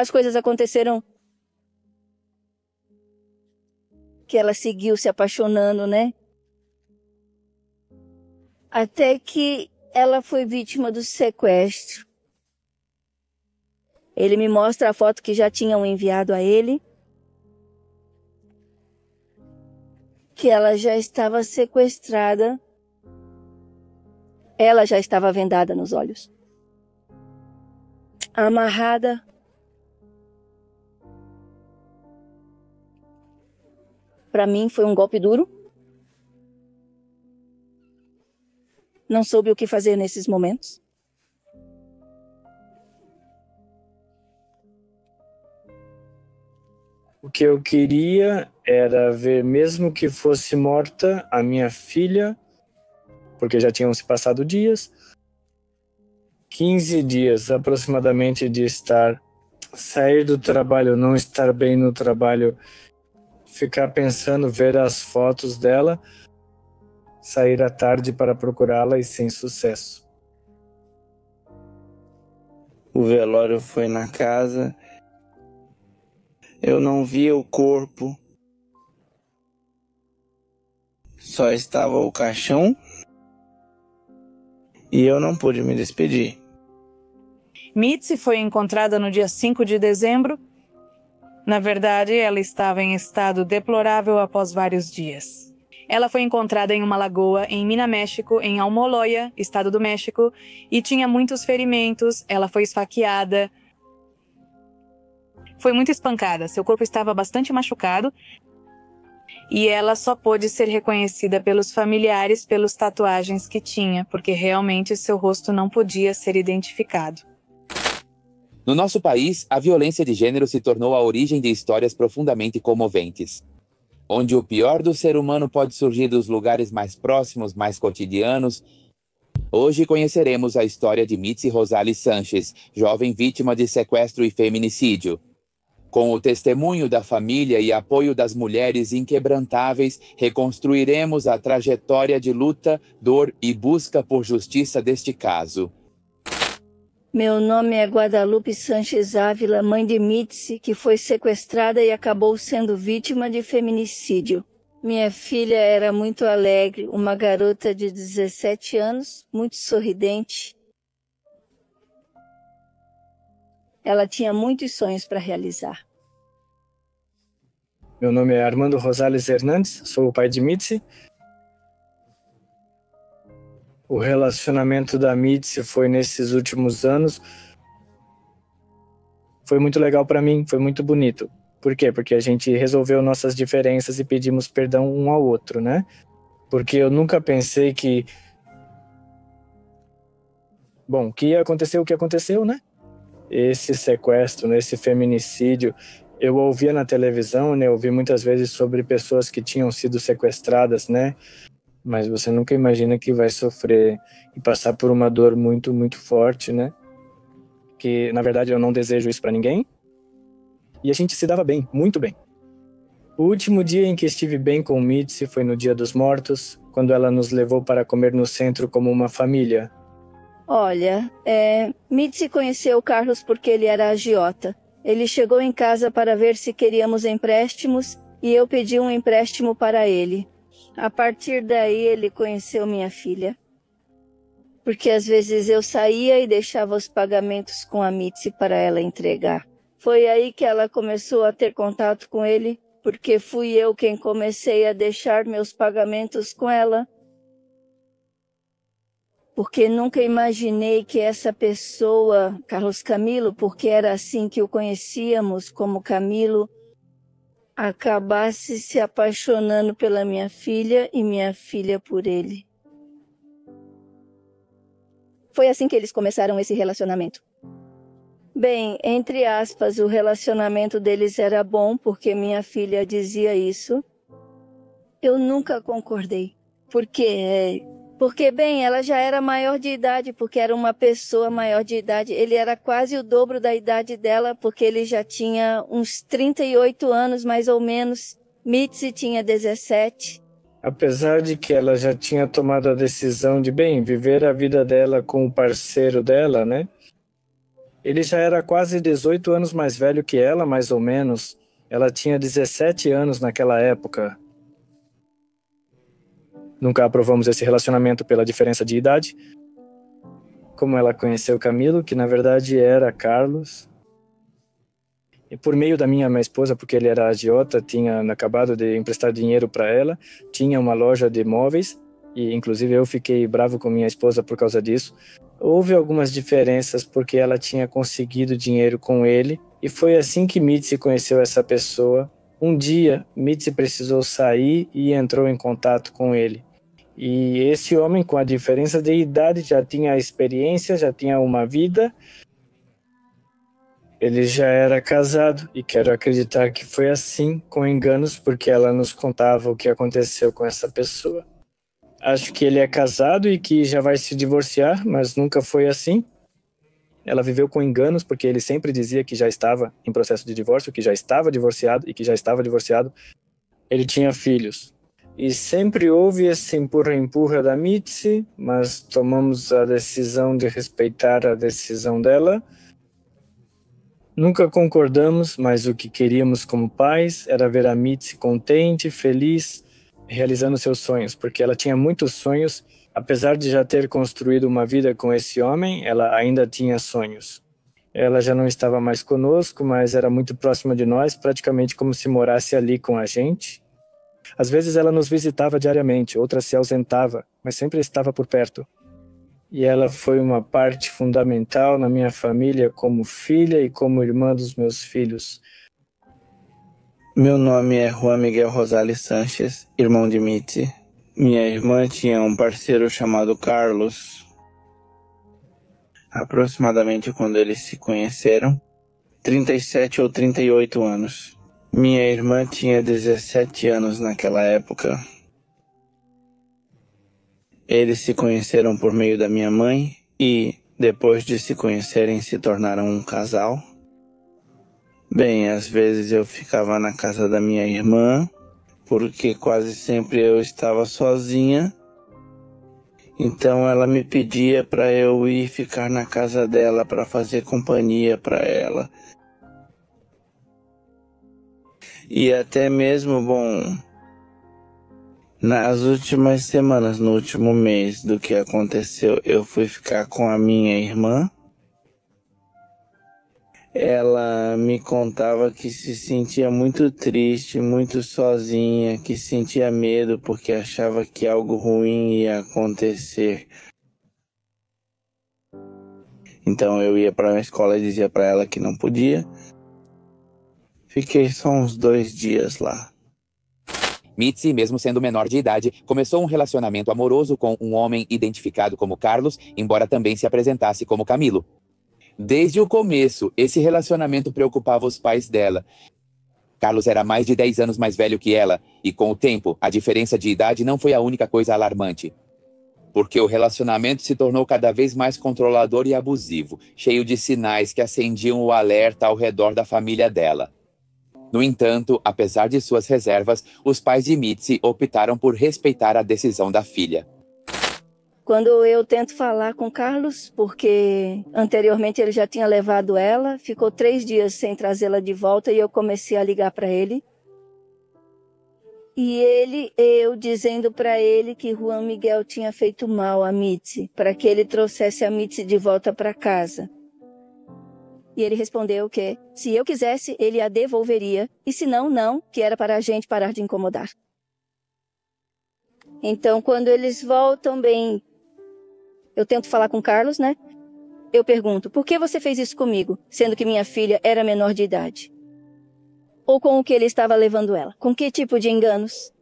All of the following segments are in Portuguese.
as coisas aconteceram que ela seguiu se apaixonando, né? Até que ela foi vítima do sequestro. Ele me mostra a foto que já tinham enviado a ele, que ela já estava sequestrada. Ela já estava vendada nos olhos, amarrada. Para mim foi um golpe duro. Não soube o que fazer nesses momentos. O que eu queria era ver, mesmo que fosse morta, a minha filha, porque já tinham se passado dias, 15 dias aproximadamente de sair do trabalho, não estar bem no trabalho, ficar pensando, ver as fotos dela, sair à tarde para procurá-la e sem sucesso. O velório foi na casa. Eu não via o corpo. Só estava o caixão. E eu não pude me despedir. Mitzi foi encontrada no dia 5 de dezembro. Na verdade, ela estava em estado deplorável após vários dias. Ela foi encontrada em uma lagoa em Mina, México, em Almoloya, estado do México, e tinha muitos ferimentos. Ela foi esfaqueada. Foi muito espancada. Seu corpo estava bastante machucado. E ela só pôde ser reconhecida pelos familiares pelas tatuagens que tinha, porque realmente seu rosto não podia ser identificado. No nosso país, a violência de gênero se tornou a origem de histórias profundamente comoventes. Onde o pior do ser humano pode surgir dos lugares mais próximos, mais cotidianos. Hoje conheceremos a história de Mitzi Rosales Sanches, jovem vítima de sequestro e feminicídio. Com o testemunho da família e apoio das mulheres inquebrantáveis, reconstruiremos a trajetória de luta, dor e busca por justiça deste caso. Meu nome é Guadalupe Sanches Ávila, mãe de Mitzi, que foi sequestrada e acabou sendo vítima de feminicídio. Minha filha era muito alegre, uma garota de 17 anos, muito sorridente. Ela tinha muitos sonhos para realizar. Meu nome é Armando Rosales Hernandes, sou o pai de Mitzi. O relacionamento da Mitzi foi nesses últimos anos. Foi muito legal para mim, foi muito bonito. Por quê? Porque a gente resolveu nossas diferenças e pedimos perdão um ao outro, né? Porque eu nunca pensei que... Bom, que ia acontecer o que aconteceu, né? Esse sequestro, né, esse feminicídio, eu ouvia na televisão, né, eu ouvi muitas vezes sobre pessoas que tinham sido sequestradas, né, mas você nunca imagina que vai sofrer e passar por uma dor muito, muito forte, né, que na verdade eu não desejo isso para ninguém, e a gente se dava bem, muito bem. O último dia em que estive bem com Mitzi foi no Dia dos Mortos, quando ela nos levou para comer no centro como uma família. Olha, Mitzi conheceu o Carlos porque ele era agiota. Ele chegou em casa para ver se queríamos empréstimos e eu pedi um empréstimo para ele. A partir daí ele conheceu minha filha. Porque às vezes eu saía e deixava os pagamentos com a Mitzi para ela entregar. Foi aí que ela começou a ter contato com ele, porque fui eu quem comecei a deixar meus pagamentos com ela. Porque nunca imaginei que essa pessoa, Carlos Camilo, porque era assim que o conhecíamos como Camilo, acabasse se apaixonando pela minha filha e minha filha por ele. Foi assim que eles começaram esse relacionamento. Bem, entre aspas, o relacionamento deles era bom porque minha filha dizia isso. Eu nunca concordei. Porque, bem, ela já era maior de idade, porque era uma pessoa maior de idade. Ele era quase o dobro da idade dela, porque ele já tinha uns 38 anos, mais ou menos. Mitzi tinha 17. Apesar de que ela já tinha tomado a decisão de, bem, viver a vida dela com o parceiro dela, né? Ele já era quase 18 anos mais velho que ela, mais ou menos. Ela tinha 17 anos naquela época. Nunca aprovamos esse relacionamento pela diferença de idade. Como ela conheceu Camilo, que na verdade era Carlos. E por meio da minha esposa, porque ele era agiota, tinha acabado de emprestar dinheiro para ela, tinha uma loja de móveis, e inclusive eu fiquei bravo com minha esposa por causa disso. Houve algumas diferenças porque ela tinha conseguido dinheiro com ele, e foi assim que Mitzi conheceu essa pessoa. Um dia, Mitzi precisou sair e entrou em contato com ele. E esse homem, com a diferença de idade, já tinha experiência, já tinha uma vida. Ele já era casado e quero acreditar que foi assim, com enganos, porque ela nos contava o que aconteceu com essa pessoa. Acho que ele é casado e que já vai se divorciar, mas nunca foi assim. Ela viveu com enganos, porque ele sempre dizia que já estava em processo de divórcio, que já estava divorciado e que já estava divorciado. Ele tinha filhos. E sempre houve esse empurra-empurra da Mitzi, mas tomamos a decisão de respeitar a decisão dela. Nunca concordamos, mas o que queríamos como pais era ver a Mitzi contente, feliz, realizando seus sonhos, porque ela tinha muitos sonhos. Apesar de já ter construído uma vida com esse homem, ela ainda tinha sonhos. Ela já não estava mais conosco, mas era muito próxima de nós, praticamente como se morasse ali com a gente. Às vezes ela nos visitava diariamente, outras se ausentava, mas sempre estava por perto. E ela foi uma parte fundamental na minha família como filha e como irmã dos meus filhos. Meu nome é Juan Miguel Rosales Sanches, irmão de Mitzi. Minha irmã tinha um parceiro chamado Carlos. Aproximadamente quando eles se conheceram, 37 ou 38 anos. Minha irmã tinha 17 anos naquela época. Eles se conheceram por meio da minha mãe e, depois de se conhecerem, se tornaram um casal. Bem, às vezes eu ficava na casa da minha irmã, porque quase sempre eu estava sozinha. Então ela me pedia para eu ir ficar na casa dela para fazer companhia para ela. E até mesmo, nas últimas semanas, no último mês do que aconteceu, eu fui ficar com a minha irmã. Ela me contava que se sentia muito triste, muito sozinha, que sentia medo porque achava que algo ruim ia acontecer. Então eu ia para a escola e dizia para ela que não podia. Fiquei só uns 2 dias lá. Mitzi, mesmo sendo menor de idade, começou um relacionamento amoroso com um homem identificado como Carlos, embora também se apresentasse como Camilo. Desde o começo, esse relacionamento preocupava os pais dela. Carlos era mais de 10 anos mais velho que ela, e com o tempo, a diferença de idade não foi a única coisa alarmante. Porque o relacionamento se tornou cada vez mais controlador e abusivo, cheio de sinais que acendiam o alerta ao redor da família dela. No entanto, apesar de suas reservas, os pais de Mitzi optaram por respeitar a decisão da filha. Quando eu tento falar com Carlos, porque anteriormente ele já tinha levado ela, ficou 3 dias sem trazê-la de volta e eu comecei a ligar para ele. E eu dizendo para ele que Juan Miguel tinha feito mal a Mitzi, para que ele trouxesse a Mitzi de volta para casa. E ele respondeu que, se eu quisesse, ele a devolveria, e se não, não, que era para a gente parar de incomodar. Então, quando eles voltam, bem, eu tento falar com Carlos, né? Eu pergunto, por que você fez isso comigo, sendo que minha filha era menor de idade? Ou com o que ele estava levando ela? Com que tipo de enganos?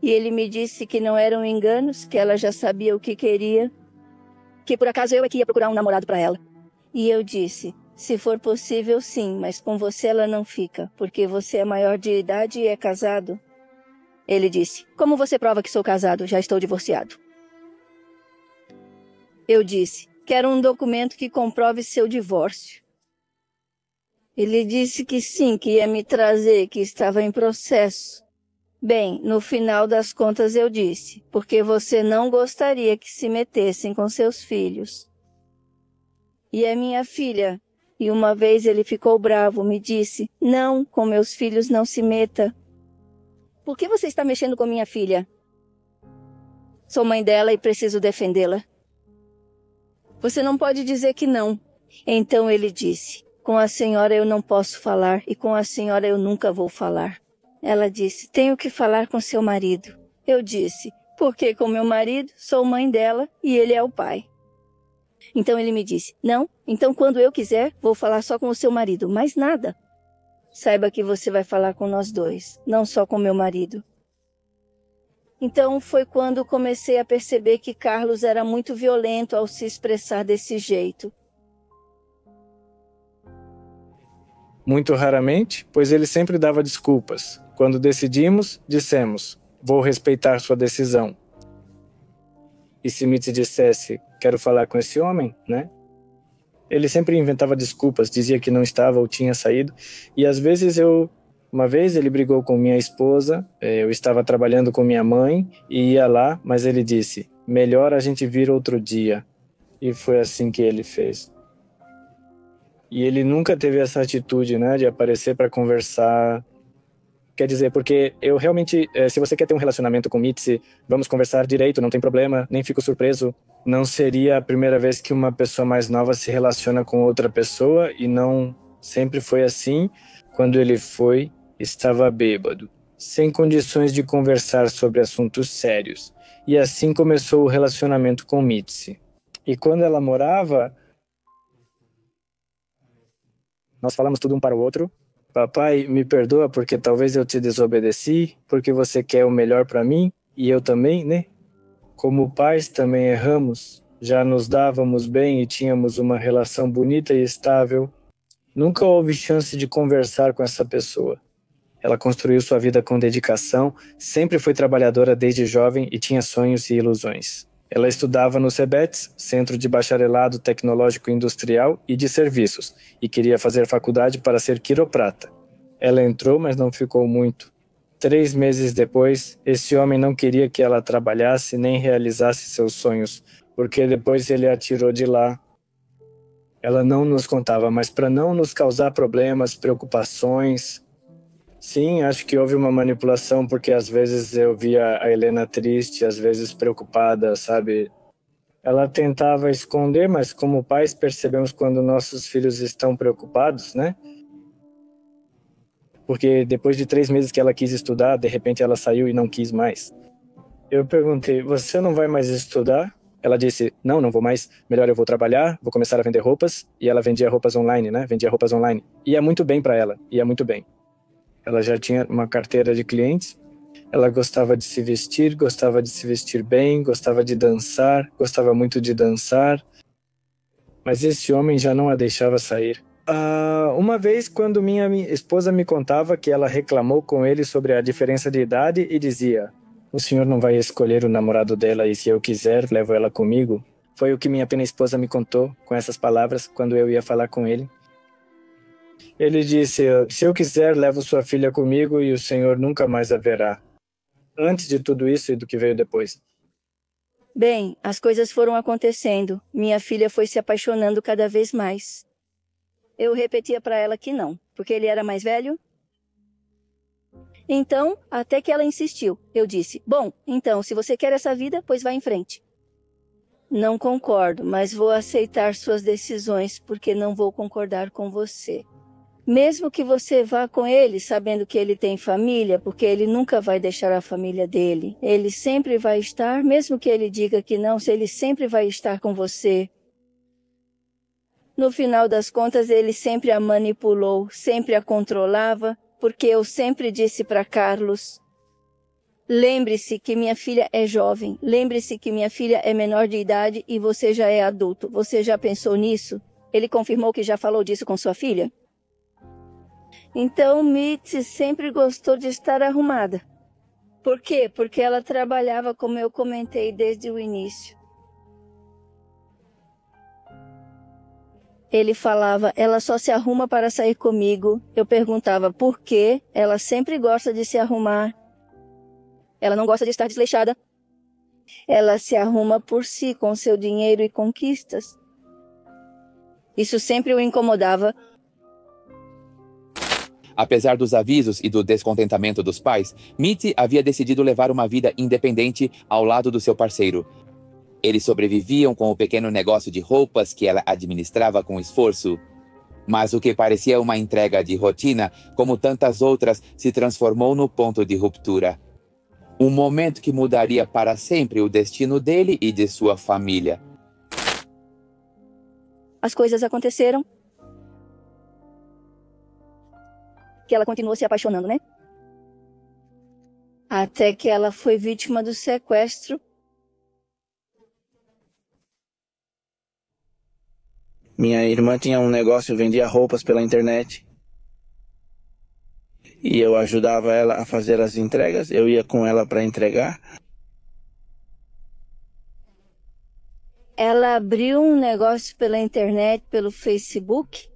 E ele me disse que não eram enganos, que ela já sabia o que queria, que por acaso eu é que ia procurar um namorado para ela. E eu disse, se for possível, sim, mas com você ela não fica, porque você é maior de idade e é casado. Ele disse, como você prova que sou casado? Já estou divorciado. Eu disse, quero um documento que comprove seu divórcio. Ele disse que sim, que ia me trazer, que estava em processo. Bem, no final das contas eu disse, porque você não gostaria que se metessem com seus filhos. e é minha filha. E uma vez ele ficou bravo, me disse, não, com meus filhos não se meta. Por que você está mexendo com minha filha? Sou mãe dela e preciso defendê-la. Você não pode dizer que não. Então ele disse, com a senhora eu não posso falar e com a senhora eu nunca vou falar. Ela disse, tenho que falar com seu marido. Eu disse, porque com meu marido sou mãe dela e ele é o pai. Então ele me disse, não, então quando eu quiser vou falar só com o seu marido, mais nada. Saiba que você vai falar com nós dois, não só com meu marido. Então foi quando comecei a perceber que Carlos era muito violento ao se expressar desse jeito. Muito raramente, pois ele sempre dava desculpas. Quando decidimos, dissemos, vou respeitar sua decisão. E se Mitzi dissesse, quero falar com esse homem, né? Ele sempre inventava desculpas, dizia que não estava ou tinha saído. E às vezes uma vez ele brigou com minha esposa, eu estava trabalhando com minha mãe e ia lá, mas ele disse, melhor a gente vir outro dia. E foi assim que ele fez. E ele nunca teve essa atitude, né, de aparecer para conversar. Quer dizer, porque eu realmente, se você quer ter um relacionamento com Mitzi, vamos conversar direito, não tem problema, nem fico surpreso. Não seria a primeira vez que uma pessoa mais nova se relaciona com outra pessoa e não sempre foi assim. Quando ele foi, estava bêbado, sem condições de conversar sobre assuntos sérios. E assim começou o relacionamento com Mitzi. E quando ela morava, nós falamos tudo um para o outro. Papai, me perdoa porque talvez eu te desobedeci, porque você quer o melhor para mim, e eu também, né? Como pais também erramos, já nos dávamos bem e tínhamos uma relação bonita e estável. Nunca houve chance de conversar com essa pessoa. Ela construiu sua vida com dedicação, sempre foi trabalhadora desde jovem e tinha sonhos e ilusões. Ela estudava no CEBETS, Centro de Bacharelado Tecnológico Industrial e de Serviços, e queria fazer faculdade para ser quiroprata. Ela entrou, mas não ficou muito. 3 meses depois, esse homem não queria que ela trabalhasse nem realizasse seus sonhos, porque depois ele a tirou de lá. Ela não nos contava, mas para não nos causar problemas, preocupações. Sim, acho que houve uma manipulação, porque às vezes eu via a Helena triste, às vezes preocupada, sabe? Ela tentava esconder, mas como pais percebemos quando nossos filhos estão preocupados, né? Porque depois de 3 meses que ela quis estudar, de repente ela saiu e não quis mais. Eu perguntei, você não vai mais estudar? Ela disse, não, não vou mais, melhor eu vou trabalhar, vou começar a vender roupas. E ela vendia roupas online, né? Vendia roupas online. Ia muito bem para ela, ia muito bem. Ela já tinha uma carteira de clientes. Ela gostava de se vestir bem, gostava de dançar, gostava muito de dançar. Mas esse homem já não a deixava sair. Uma vez, quando minha esposa me contava que ela reclamou com ele sobre a diferença de idade e dizia, o senhor não vai escolher o namorado dela e se eu quiser, levo ela comigo. Foi o que minha pequena esposa me contou com essas palavras quando eu ia falar com ele. Ele disse, se eu quiser, levo sua filha comigo e o senhor nunca mais a verá. Antes de tudo isso e do que veio depois. Bem, as coisas foram acontecendo. Minha filha foi se apaixonando cada vez mais. Eu repetia para ela que não, porque ele era mais velho. Então, até que ela insistiu. Eu disse, bom, então, se você quer essa vida, pois vá em frente. Não concordo, mas vou aceitar suas decisões, porque não vou concordar com você. Mesmo que você vá com ele, sabendo que ele tem família, porque ele nunca vai deixar a família dele. Ele sempre vai estar, mesmo que ele diga que não, ele sempre vai estar com você. No final das contas, ele sempre a manipulou, sempre a controlava, porque eu sempre disse para Carlos, lembre-se que minha filha é jovem, lembre-se que minha filha é menor de idade e você já é adulto. Você já pensou nisso? Ele confirmou que já falou disso com sua filha? Então, Mitzi sempre gostou de estar arrumada. Por quê? Porque ela trabalhava, como eu comentei desde o início. Ele falava, ela só se arruma para sair comigo. Eu perguntava, por quê? Ela sempre gosta de se arrumar. Ela não gosta de estar desleixada. Ela se arruma por si, com seu dinheiro e conquistas. Isso sempre o incomodava. Apesar dos avisos e do descontentamento dos pais, Mitzi havia decidido levar uma vida independente ao lado do seu parceiro. Eles sobreviviam com o pequeno negócio de roupas que ela administrava com esforço. Mas o que parecia uma entrega de rotina, como tantas outras, se transformou no ponto de ruptura. Um momento que mudaria para sempre o destino dele e de sua família. As coisas aconteceram. Que ela continuou se apaixonando, né? Até que ela foi vítima do sequestro. Minha irmã tinha um negócio, vendia roupas pela internet. E eu ajudava ela a fazer as entregas. Eu ia com ela para entregar. Ela abriu um negócio pela internet, pelo Facebook.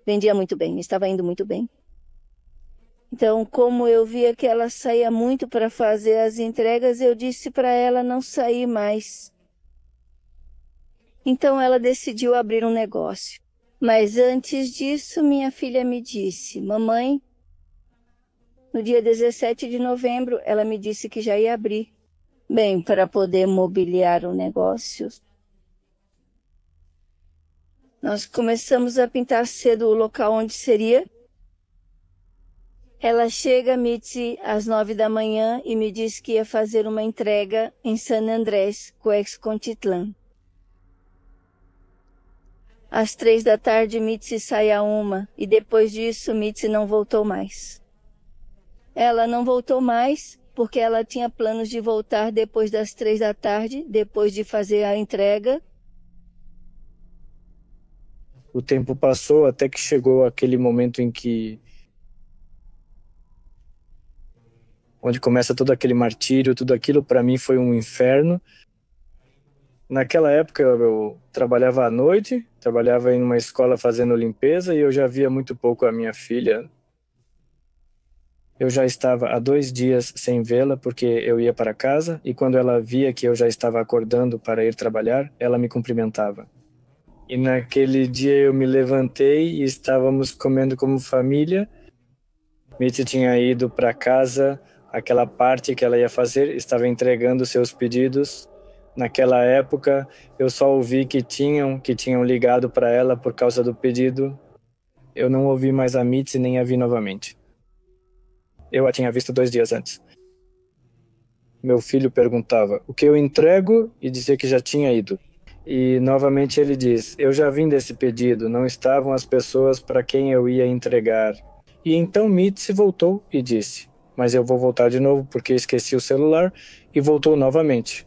Vendia muito bem, estava indo muito bem. Então, como eu via que ela saía muito para fazer as entregas, eu disse para ela não sair mais. Então, ela decidiu abrir um negócio. Mas antes disso, minha filha me disse, mamãe, no dia 17 de novembro, ela me disse que já ia abrir. Bem, para poder mobiliar o negócio, nós começamos a pintar cedo o local onde seria. Ela chega, Mitzi, às 9 da manhã e me disse que ia fazer uma entrega em San Andrés, Coexcontitlán. Às 3 da tarde, Mitzi sai a 1 e depois disso, Mitzi não voltou mais. Ela não voltou mais porque ela tinha planos de voltar depois das 3 da tarde, depois de fazer a entrega. O tempo passou até que chegou aquele momento em que onde começa todo aquele martírio, tudo aquilo para mim foi um inferno. Naquela época eu trabalhava à noite, trabalhava em uma escola fazendo limpeza e eu já via muito pouco a minha filha. Eu já estava há 2 dias sem vê-la porque eu ia para casa e quando ela via que eu já estava acordando para ir trabalhar, ela me cumprimentava. E naquele dia eu me levantei e estávamos comendo como família. Mitzi tinha ido para casa, aquela parte que ela ia fazer, estava entregando seus pedidos. Naquela época, eu só ouvi que tinham ligado para ela por causa do pedido. Eu não ouvi mais a Mitzi nem a vi novamente. Eu a tinha visto 2 dias antes. Meu filho perguntava o que eu entrego e dizia que já tinha ido. E novamente ele diz, eu já vim desse pedido, não estavam as pessoas para quem eu ia entregar. E então Mitzi voltou e disse, mas eu vou voltar de novo porque esqueci o celular, e voltou novamente.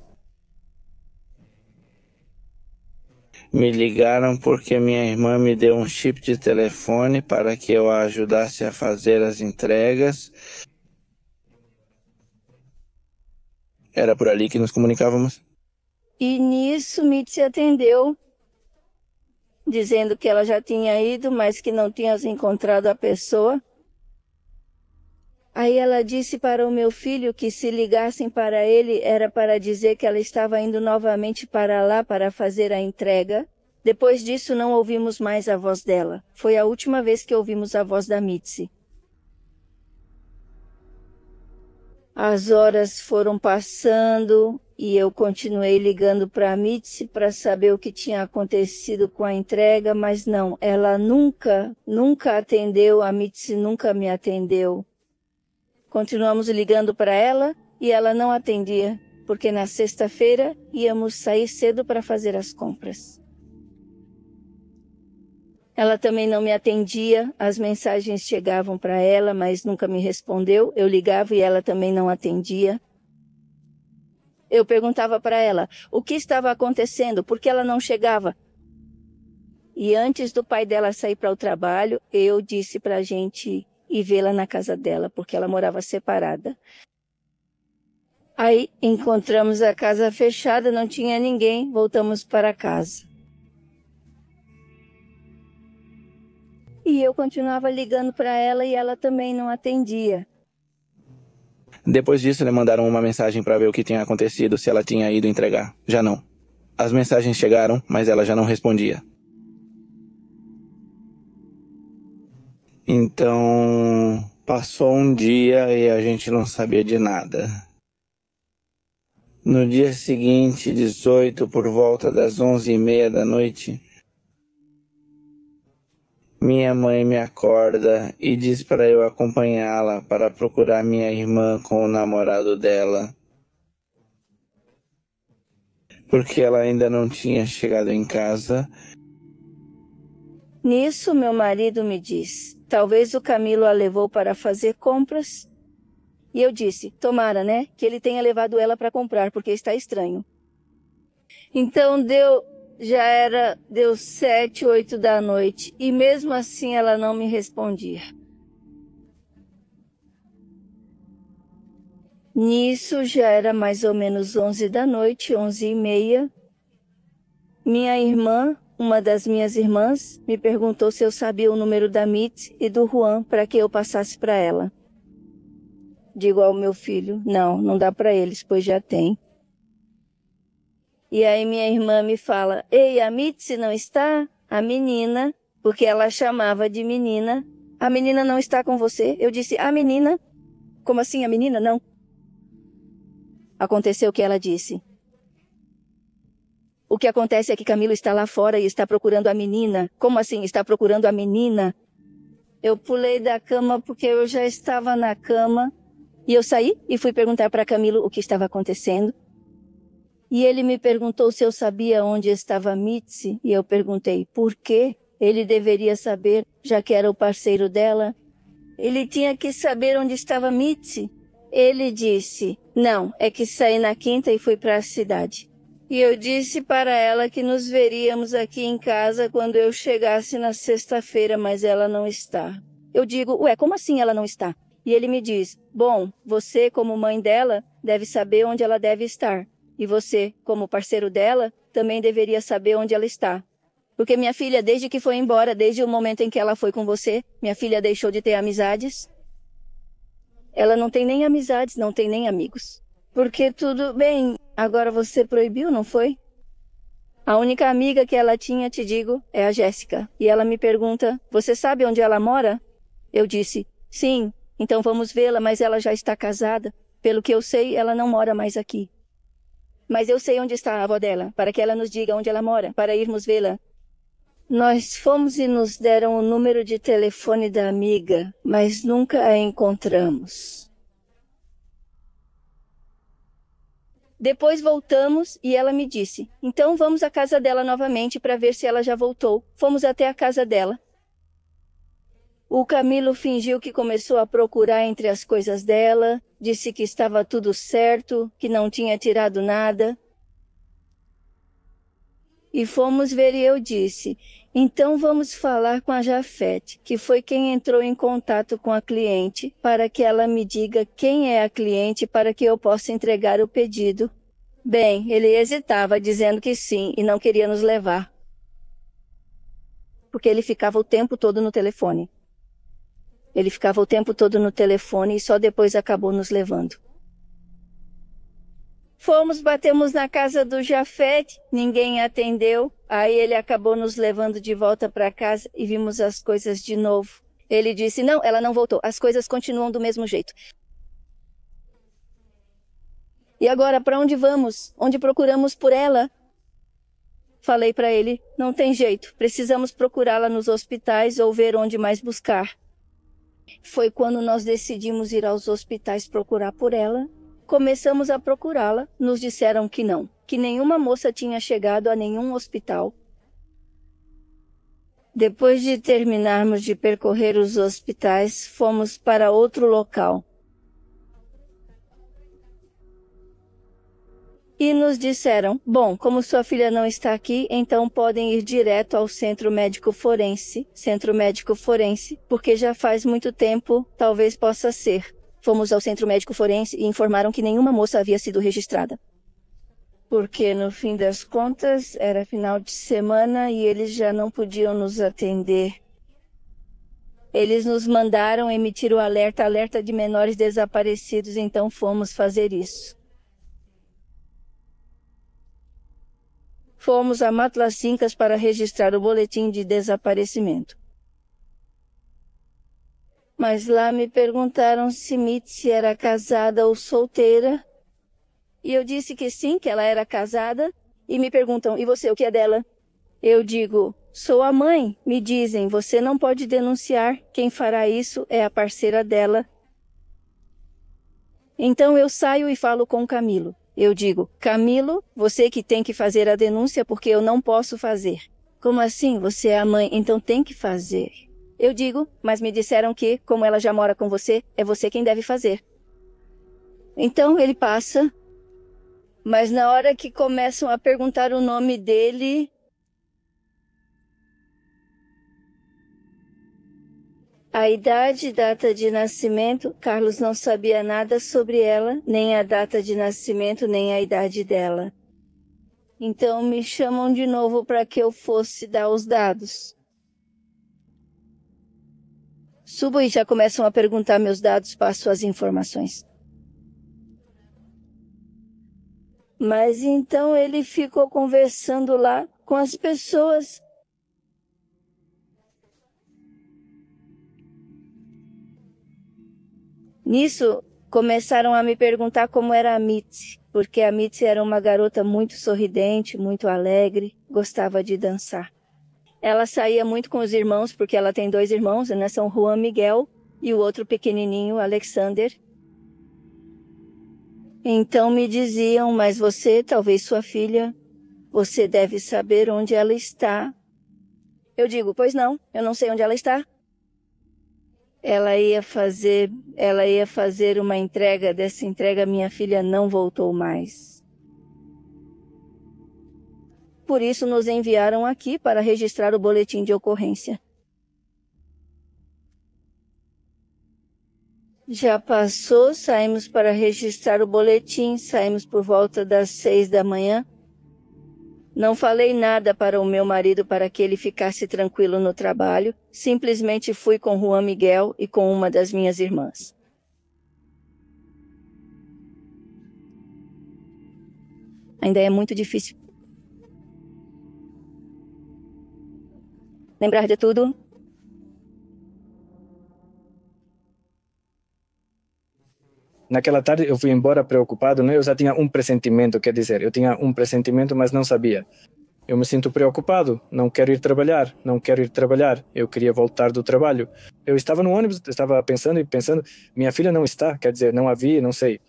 Me ligaram porque minha irmã me deu um chip de telefone para que eu a ajudasse a fazer as entregas. Era por ali que nos comunicávamos. E nisso, Mitzi atendeu, dizendo que ela já tinha ido, mas que não tinha encontrado a pessoa. Aí ela disse para o meu filho que se ligassem para ele era para dizer que ela estava indo novamente para lá para fazer a entrega. Depois disso não ouvimos mais a voz dela. Foi a última vez que ouvimos a voz da Mitzi. As horas foram passando e eu continuei ligando para a Mitzi para saber o que tinha acontecido com a entrega, mas não, ela nunca atendeu, a Mitzi nunca me atendeu. Continuamos ligando para ela e ela não atendia, porque na sexta-feira íamos sair cedo para fazer as compras. Ela também não me atendia, as mensagens chegavam para ela, mas nunca me respondeu. Eu ligava e ela também não atendia. Eu perguntava para ela o que estava acontecendo, por que ela não chegava. E antes do pai dela sair para o trabalho, eu disse para a gente ir vê-la na casa dela, porque ela morava separada. Aí encontramos a casa fechada, não tinha ninguém, voltamos para casa. E eu continuava ligando para ela e ela também não atendia. Depois disso, mandaram uma mensagem para ver o que tinha acontecido, se ela tinha ido entregar. Já não. As mensagens chegaram, mas ela já não respondia. Então, passou um dia e a gente não sabia de nada. No dia seguinte, 18, por volta das 11h30 da noite, minha mãe me acorda e diz para eu acompanhá-la para procurar minha irmã com o namorado dela, porque ela ainda não tinha chegado em casa. Nisso, meu marido me diz: talvez o Camilo a levou para fazer compras. E eu disse: tomara, né, que ele tenha levado ela para comprar, porque está estranho. Então deu 7, 8 da noite, e mesmo assim ela não me respondia. Nisso já era mais ou menos 11 da noite, 11h30. Minha irmã, uma das minhas irmãs, me perguntou se eu sabia o número da Mitzi e do Juan para que eu passasse para ela. Digo ao meu filho: não dá para eles, pois já tem. E aí minha irmã me fala: ei, a Mitzi não está? A menina, porque ela chamava de menina. A menina não está com você? Eu disse: a menina? Como assim a menina? Não. Aconteceu o que ela disse. O que acontece é que Camilo está lá fora e está procurando a menina. Como assim está procurando a menina? Eu pulei da cama porque eu já estava na cama. E eu saí e fui perguntar para Camilo o que estava acontecendo. E ele me perguntou se eu sabia onde estava Mitzi. E eu perguntei por quê. Ele deveria saber, já que era o parceiro dela. Ele tinha que saber onde estava Mitzi. Ele disse: não, é que saí na quinta e fui para a cidade. E eu disse para ela que nos veríamos aqui em casa quando eu chegasse na sexta-feira, mas ela não está. Eu digo: ué, como assim ela não está? E ele me diz: bom, você, como mãe dela, deve saber onde ela deve estar. E você, como parceiro dela, também deveria saber onde ela está. Porque minha filha, desde que foi embora, desde o momento em que ela foi com você, minha filha deixou de ter amizades. Ela não tem nem amizades, não tem nem amigos. Porque tudo bem, agora você proibiu, não foi? A única amiga que ela tinha, te digo, é a Jéssica. E ela me pergunta: você sabe onde ela mora? Eu disse: sim. Então vamos vê-la, mas ela já está casada. Pelo que eu sei, ela não mora mais aqui. Mas eu sei onde está a avó dela, para que ela nos diga onde ela mora, para irmos vê-la. Nós fomos e nos deram o número de telefone da amiga, mas nunca a encontramos. Depois voltamos e ela me disse: então vamos à casa dela novamente para ver se ela já voltou. Fomos até a casa dela. O Camilo fingiu que começou a procurar entre as coisas dela, disse que estava tudo certo, que não tinha tirado nada. E fomos ver e eu disse: então vamos falar com a Jafete, que foi quem entrou em contato com a cliente, para que ela me diga quem é a cliente para que eu possa entregar o pedido. Bem, ele hesitava, dizendo que sim, e não queria nos levar. Porque ele ficava o tempo todo no telefone. Ele ficava o tempo todo no telefone e só depois acabou nos levando. Fomos, batemos na casa do Jafete, ninguém atendeu. Aí ele acabou nos levando de volta para casa e vimos as coisas de novo. Ele disse: não, ela não voltou, as coisas continuam do mesmo jeito. E agora, para onde vamos? Onde procuramos por ela? Falei para ele: não tem jeito, precisamos procurá-la nos hospitais ou ver onde mais buscar. Foi quando nós decidimos ir aos hospitais procurar por ela. Começamos a procurá-la, nos disseram que não, que nenhuma moça tinha chegado a nenhum hospital. Depois de terminarmos de percorrer os hospitais, fomos para outro local. E nos disseram: bom, como sua filha não está aqui, então podem ir direto ao Centro Médico Forense, porque já faz muito tempo, talvez possa ser. Fomos ao Centro Médico Forense e informaram que nenhuma moça havia sido registrada. Porque, no fim das contas, era final de semana e eles já não podiam nos atender. Eles nos mandaram emitir o alerta de menores desaparecidos, então fomos fazer isso. fomos a Matlacincas para registrar o boletim de desaparecimento. Mas lá me perguntaram se Mitzi era casada ou solteira, e eu disse que sim, que ela era casada, e me perguntam, e você, o que é dela? Eu digo, sou a mãe. Me dizem, você não pode denunciar, quem fará isso é a parceira dela. Então eu saio e falo com Camilo. Eu digo, Camilo, você que tem que fazer a denúncia porque eu não posso fazer. Como assim? Você é a mãe, então tem que fazer. Eu digo, mas me disseram que, como ela já mora com você, é você quem deve fazer. Então ele passa, mas na hora que começam a perguntar o nome dele, a idade, data de nascimento, Carlos não sabia nada sobre ela, nem a data de nascimento, nem a idade dela. Então me chamam de novo para que eu fosse dar os dados. Subo e já começam a perguntar meus dados, passo as informações. Mas então ele ficou conversando lá com as pessoas. Nisso, começaram a me perguntar como era a Mitzi, porque a Mitzi era uma garota muito sorridente, muito alegre, gostava de dançar. Ela saía muito com os irmãos, porque ela tem 2 irmãos, né? São Juan Miguel e o outro pequenininho, Alexander. Então me diziam, mas você, talvez sua filha, você deve saber onde ela está. Eu digo, pois não, eu não sei onde ela está. Ela ia fazer uma entrega, dessa entrega minha filha não voltou mais. Por isso nos enviaram aqui para registrar o boletim de ocorrência. Já passou, saímos para registrar o boletim, saímos por volta das 6 da manhã. Não falei nada para o meu marido para que ele ficasse tranquilo no trabalho, simplesmente fui com Juan Miguel e com uma das minhas irmãs. Ainda é muito difícil lembrar de tudo. Naquela tarde eu fui embora preocupado, né? Eu já tinha um pressentimento, quer dizer, eu tinha um pressentimento, mas não sabia. Eu me sinto preocupado, não quero ir trabalhar, eu queria voltar do trabalho. Eu estava no ônibus, estava pensando, minha filha não está, quer dizer, não a vi, não sei.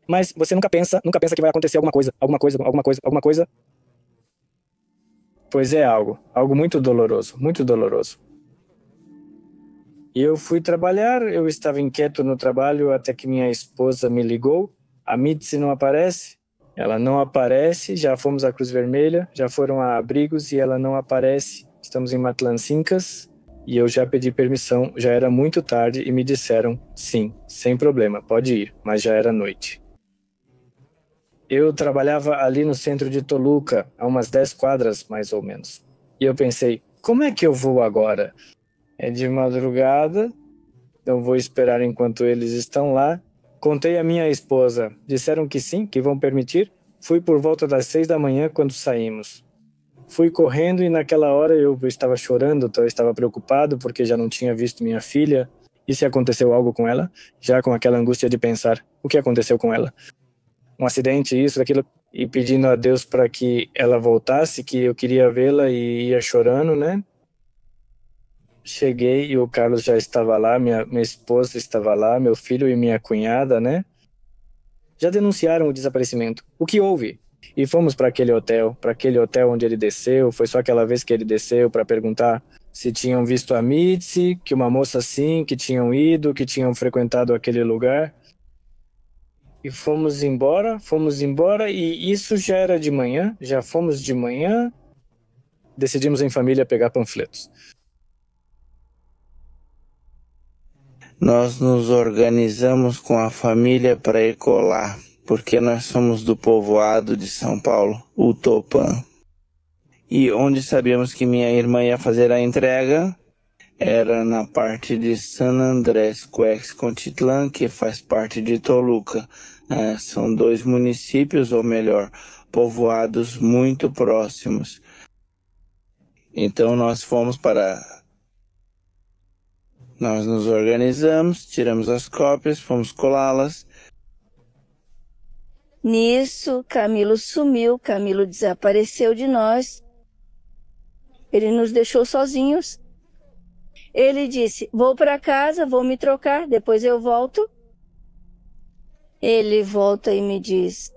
Mas você nunca pensa que vai acontecer alguma coisa. Pois é algo muito doloroso, muito doloroso. E eu fui trabalhar, eu estava inquieto no trabalho até que minha esposa me ligou. A Mitzi não aparece, ela não aparece, já fomos à Cruz Vermelha, já foram a abrigos e ela não aparece. Estamos em Matlancincas e eu já pedi permissão, já era muito tarde e me disseram, sim, sem problema, pode ir, mas já era noite. Eu trabalhava ali no centro de Toluca, a umas 10 quadras mais ou menos. E eu pensei, como é que eu vou agora? É de madrugada, eu vou esperar enquanto eles estão lá. Contei à minha esposa, disseram que sim, que vão permitir. Fui por volta das 6 da manhã quando saímos. Fui correndo e naquela hora eu estava chorando, eu estava preocupado porque já não tinha visto minha filha. E se aconteceu algo com ela? Já com aquela angústia de pensar, o que aconteceu com ela? Um acidente, isso, aquilo, e pedindo a Deus para que ela voltasse, que eu queria vê-la e ia chorando, né? Cheguei e o Carlos já estava lá, minha esposa estava lá, meu filho e minha cunhada, né? Já denunciaram o desaparecimento. O que houve? E fomos para aquele hotel onde ele desceu. Foi só aquela vez que ele desceu para perguntar se tinham visto a Mitzi, que uma moça sim, que tinham ido, que tinham frequentado aquele lugar. E fomos embora e isso já era de manhã, já fomos de manhã, decidimos em família pegar panfletos. Nós nos organizamos com a família para ir colar, porque nós somos do povoado de São Paulo, o Topã. E onde sabíamos que minha irmã ia fazer a entrega era na parte de San Andrés Cuexcontitlán, que faz parte de Toluca. São 2 municípios, ou melhor, povoados muito próximos. Então nós nos organizamos, tiramos as cópias, fomos colá-las. Nisso, Camilo sumiu, Camilo desapareceu de nós. Ele nos deixou sozinhos. Ele disse, vou para casa, vou me trocar, depois eu volto. Ele volta e me diz,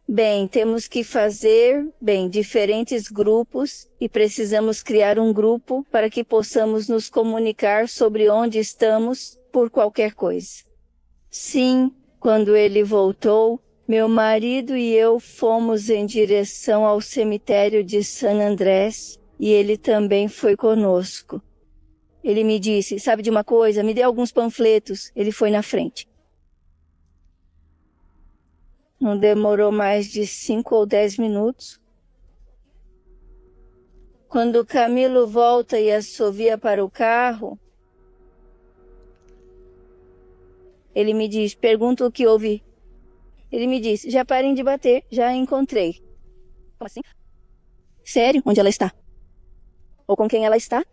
bem, temos que fazer, diferentes grupos e precisamos criar um grupo para que possamos nos comunicar sobre onde estamos por qualquer coisa. Sim, quando ele voltou, meu marido e eu fomos em direção ao cemitério de San Andrés e ele também foi conosco. Ele me disse, sabe de uma coisa? Me dê alguns panfletos. Ele foi na frente. Não demorou mais de 5 ou 10 minutos. Quando Camilo volta e assovia para o carro, ele me diz, pergunta o que houve. Ele me diz, já parem de bater, já a encontrei. Como assim? Sério? Onde ela está? Ou com quem ela está?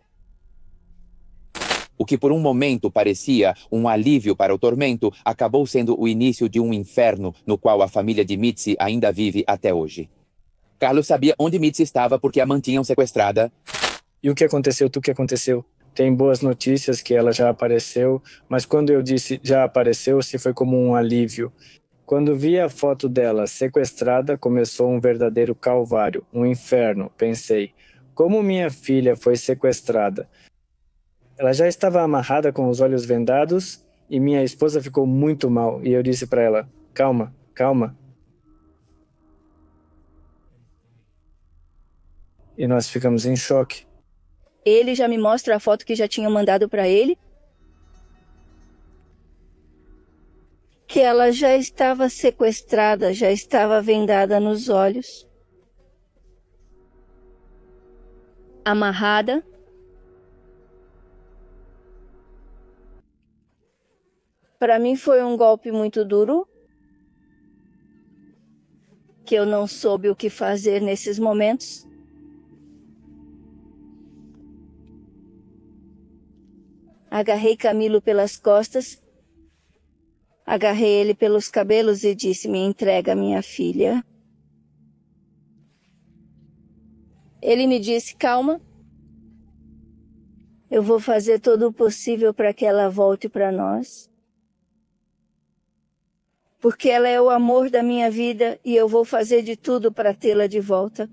O que por um momento parecia um alívio para o tormento, acabou sendo o início de um inferno no qual a família de Mitzi ainda vive até hoje. Carlos sabia onde Mitzi estava porque a mantinham sequestrada. E o que aconteceu? O que aconteceu? Tem boas notícias que ela já apareceu, mas quando eu disse já apareceu, se foi como um alívio. Quando vi a foto dela sequestrada, começou um verdadeiro calvário, um inferno, pensei. Como minha filha foi sequestrada? Ela já estava amarrada com os olhos vendados e minha esposa ficou muito mal. E eu disse para ela, calma, calma. E nós ficamos em choque. Ele já me mostra a foto que já tinham mandado para ele. Que ela já estava sequestrada, já estava vendada nos olhos. Amarrada. Para mim foi um golpe muito duro, que eu não soube o que fazer nesses momentos. Agarrei Camilo pelas costas, agarrei ele pelos cabelos e disse, me entrega minha filha. Ele me disse, calma, eu vou fazer todo o possível para que ela volte para nós. Porque ela é o amor da minha vida e eu vou fazer de tudo para tê-la de volta.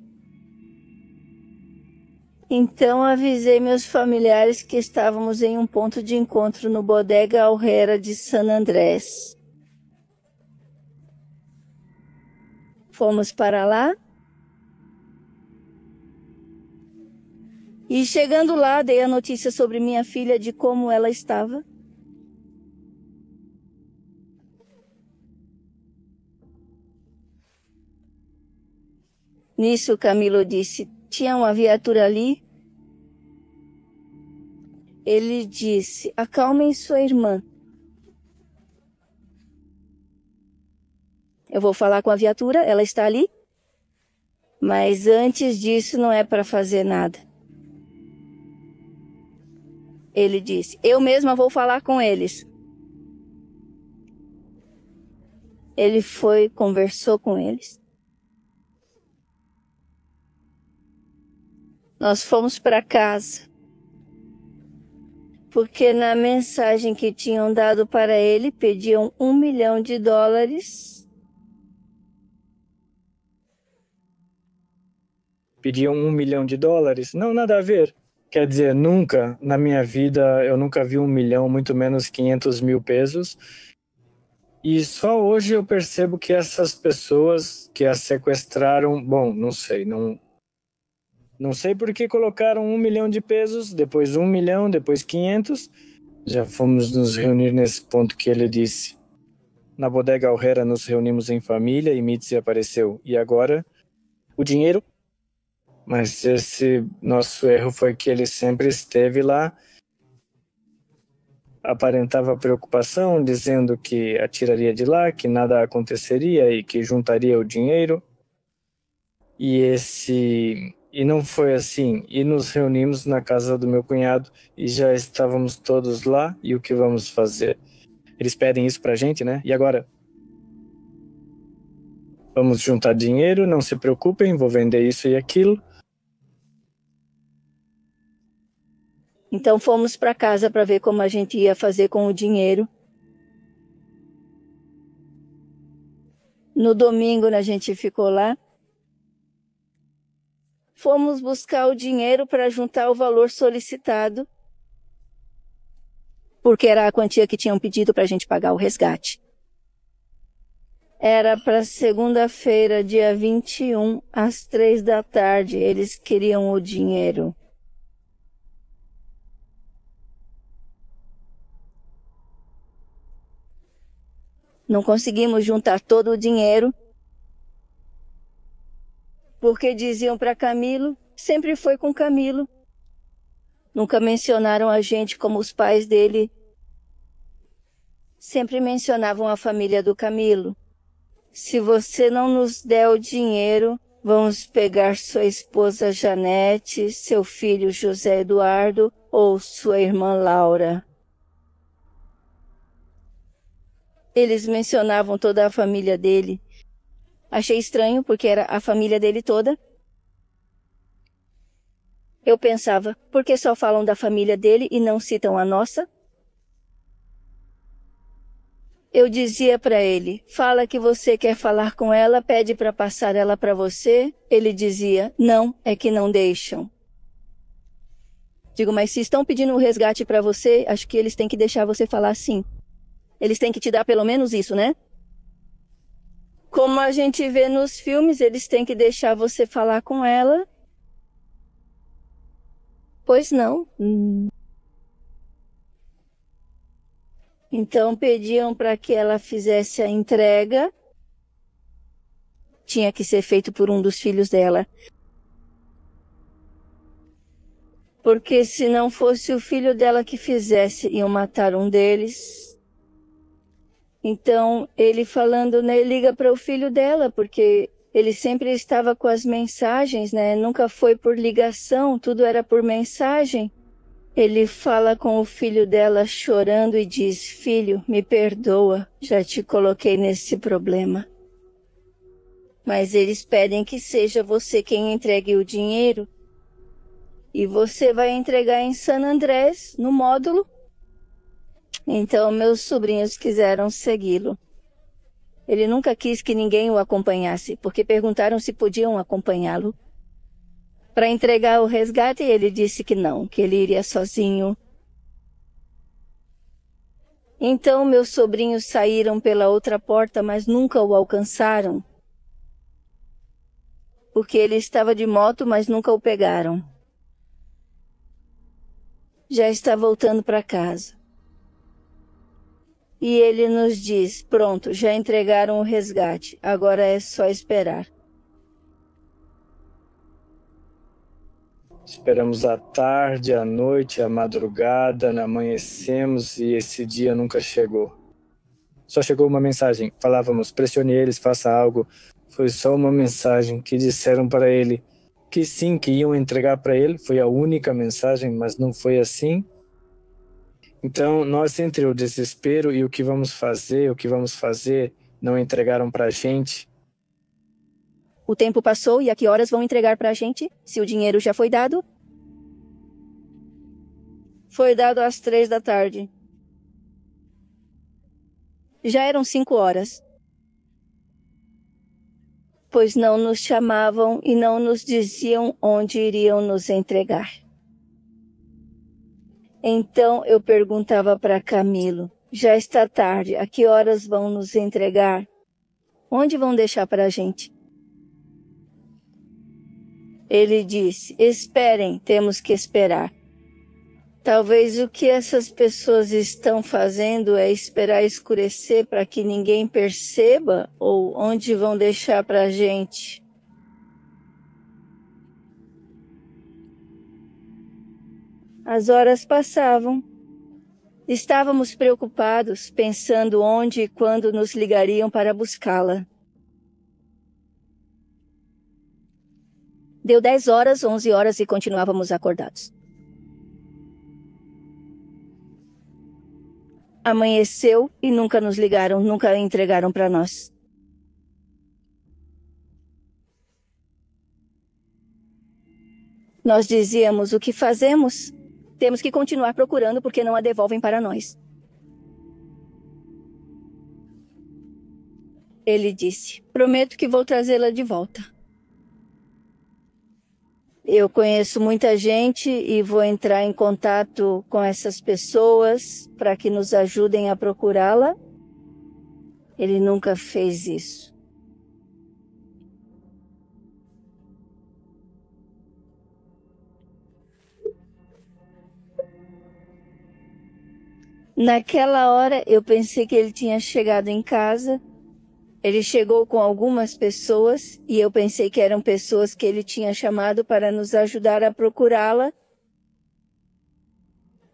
Então avisei meus familiares que estávamos em um ponto de encontro no Bodega Aurrera de San Andrés. Fomos para lá. E chegando lá, dei a notícia sobre minha filha, de como ela estava. Nisso, Camilo disse, tinha uma viatura ali. Ele disse, acalmem sua irmã. Eu vou falar com a viatura, ela está ali. Mas antes disso não é para fazer nada. Ele disse, eu mesma vou falar com eles. Ele foi, conversou com eles. Nós fomos para casa, porque na mensagem que tinham dado para ele, pediam $1 milhão. Pediam $1 milhão? Não, nada a ver. Quer dizer, nunca, na minha vida, eu nunca vi 1 milhão, muito menos 500 mil pesos. E só hoje eu percebo que essas pessoas que a sequestraram, bom, não sei, não sei por que colocaram 1 milhão de pesos, depois 1 milhão, depois 500. Já fomos nos reunir nesse ponto que ele disse. Na Bodega Aurrera nos reunimos em família e Mitzi apareceu. E agora, o dinheiro? Mas esse nosso erro foi que ele sempre esteve lá. aparentava preocupação, dizendo que a tiraria de lá, que nada aconteceria e que juntaria o dinheiro. E não foi assim. E nos reunimos na casa do meu cunhado e já estávamos todos lá. E o que vamos fazer? Eles pedem isso pra gente, né? E agora? Vamos juntar dinheiro, não se preocupem, vou vender isso e aquilo. Então fomos para casa para ver como a gente ia fazer com o dinheiro. No domingo, a gente ficou lá. Fomos buscar o dinheiro para juntar o valor solicitado, porque era a quantia que tinham pedido para a gente pagar o resgate. Era para segunda-feira, dia 21, às 3 da tarde. Eles queriam o dinheiro. Não conseguimos juntar todo o dinheiro, porque diziam para Camilo, sempre foi com Camilo. Nunca mencionaram a gente como os pais dele. Sempre mencionavam a família do Camilo. Se você não nos der o dinheiro, vamos pegar sua esposa Janete, seu filho José Eduardo ou sua irmã Laura. Eles mencionavam toda a família dele. Achei estranho porque era a família dele toda. Eu pensava, por que só falam da família dele e não citam a nossa? Eu dizia para ele, fala que você quer falar com ela, pede para passar ela para você. Ele dizia, não, é que não deixam. Digo, mas se estão pedindo o resgate para você, acho que eles têm que deixar você falar sim. Eles têm que te dar pelo menos isso, né? Como a gente vê nos filmes, eles têm que deixar você falar com ela. Pois não. Então pediam para que ela fizesse a entrega. Tinha que ser feito por um dos filhos dela. Porque se não fosse o filho dela que fizesse, iam matar um deles. Então, ele falando, né, liga para o filho dela, porque ele sempre estava com as mensagens, né? Nunca foi por ligação, tudo era por mensagem. Ele fala com o filho dela chorando e diz, filho, me perdoa, já te coloquei nesse problema. Mas eles pedem que seja você quem entregue o dinheiro. E você vai entregar em San Andrés, no módulo. Então, meus sobrinhos quiseram segui-lo. Ele nunca quis que ninguém o acompanhasse, porque perguntaram se podiam acompanhá-lo. Para entregar o resgate, ele disse que não, que ele iria sozinho. Então, meus sobrinhos saíram pela outra porta, mas nunca o alcançaram. Porque ele estava de moto, mas nunca o pegaram. Já está voltando para casa. E ele nos diz, pronto, já entregaram o resgate, agora é só esperar. Esperamos a tarde, a noite, a madrugada, amanhecemos e esse dia nunca chegou. Só chegou uma mensagem, falávamos, pressione eles, faça algo. Foi só uma mensagem que disseram para ele que sim, que iam entregar para ele. Foi a única mensagem, mas não foi assim. Então, nós entre o desespero e o que vamos fazer, não entregaram para a gente. O tempo passou e a que horas vão entregar para a gente? Se o dinheiro já foi dado? Foi dado às 3 da tarde. Já eram 5 horas. Pois não nos chamavam e não nos diziam onde iriam nos entregar. Então eu perguntava para Camilo, já está tarde, a que horas vão nos entregar? Onde vão deixar para a gente? Ele disse, esperem, temos que esperar. Talvez o que essas pessoas estão fazendo é esperar escurecer para que ninguém perceba ou onde vão deixar para a gente. As horas passavam. Estávamos preocupados, pensando onde e quando nos ligariam para buscá-la. Deu 10 horas, 11 horas e continuávamos acordados. Amanheceu e nunca nos ligaram, nunca a entregaram para nós. Nós dizíamos: o que fazemos? Temos que continuar procurando porque não a devolvem para nós. Ele disse: prometo que vou trazê-la de volta. Eu conheço muita gente e vou entrar em contato com essas pessoas para que nos ajudem a procurá-la. Ele nunca fez isso. Naquela hora, eu pensei que ele tinha chegado em casa. Ele chegou com algumas pessoas e eu pensei que eram pessoas que ele tinha chamado para nos ajudar a procurá-la.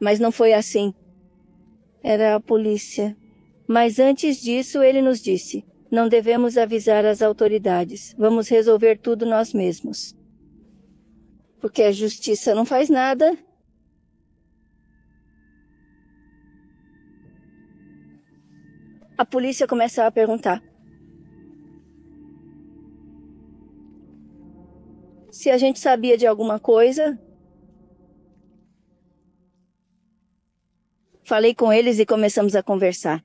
Mas não foi assim. Era a polícia. Mas antes disso, ele nos disse: não devemos avisar as autoridades. Vamos resolver tudo nós mesmos. Porque a justiça não faz nada. A polícia começa a perguntar se a gente sabia de alguma coisa. Falei com eles e começamos a conversar.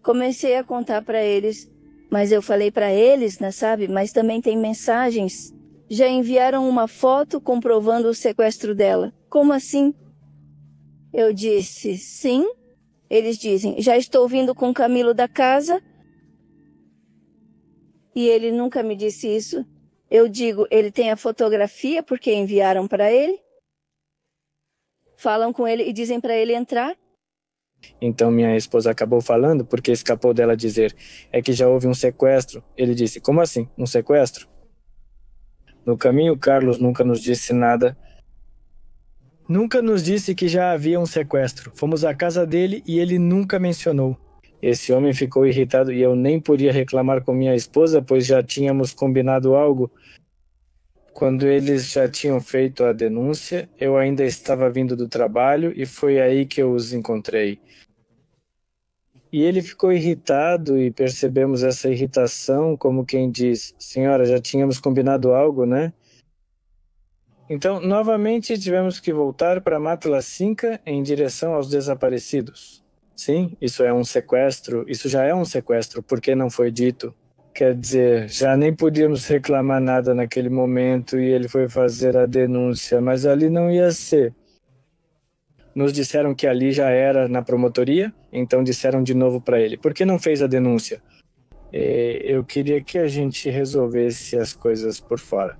Comecei a contar para eles, mas eu falei para eles, né, sabe? Mas também tem mensagens. Já enviaram uma foto comprovando o sequestro dela. Como assim? Eu disse: sim. Eles dizem: já estou vindo com o Camilo da casa. E ele nunca me disse isso. Eu digo: ele tem a fotografia porque enviaram para ele. Falam com ele e dizem para ele entrar. Então minha esposa acabou falando, porque escapou dela dizer: é que já houve um sequestro. Ele disse: como assim, um sequestro? No caminho, Carlos nunca nos disse nada. Nunca nos disse que já havia um sequestro. Fomos à casa dele e ele nunca mencionou. Esse homem ficou irritado e eu nem podia reclamar com minha esposa, pois já tínhamos combinado algo. Quando eles já tinham feito a denúncia, eu ainda estava vindo do trabalho e foi aí que eu os encontrei. E ele ficou irritado e percebemos essa irritação como quem diz: senhora, já tínhamos combinado algo, né? Então, novamente, tivemos que voltar para Matlacinca em direção aos desaparecidos. Sim, isso é um sequestro, isso já é um sequestro, porque não foi dito. Quer dizer, já nem podíamos reclamar nada naquele momento e ele foi fazer a denúncia, mas ali não ia ser. Nos disseram que ali já era na promotoria, então disseram de novo para ele: por que não fez a denúncia? Eu queria que a gente resolvesse as coisas por fora.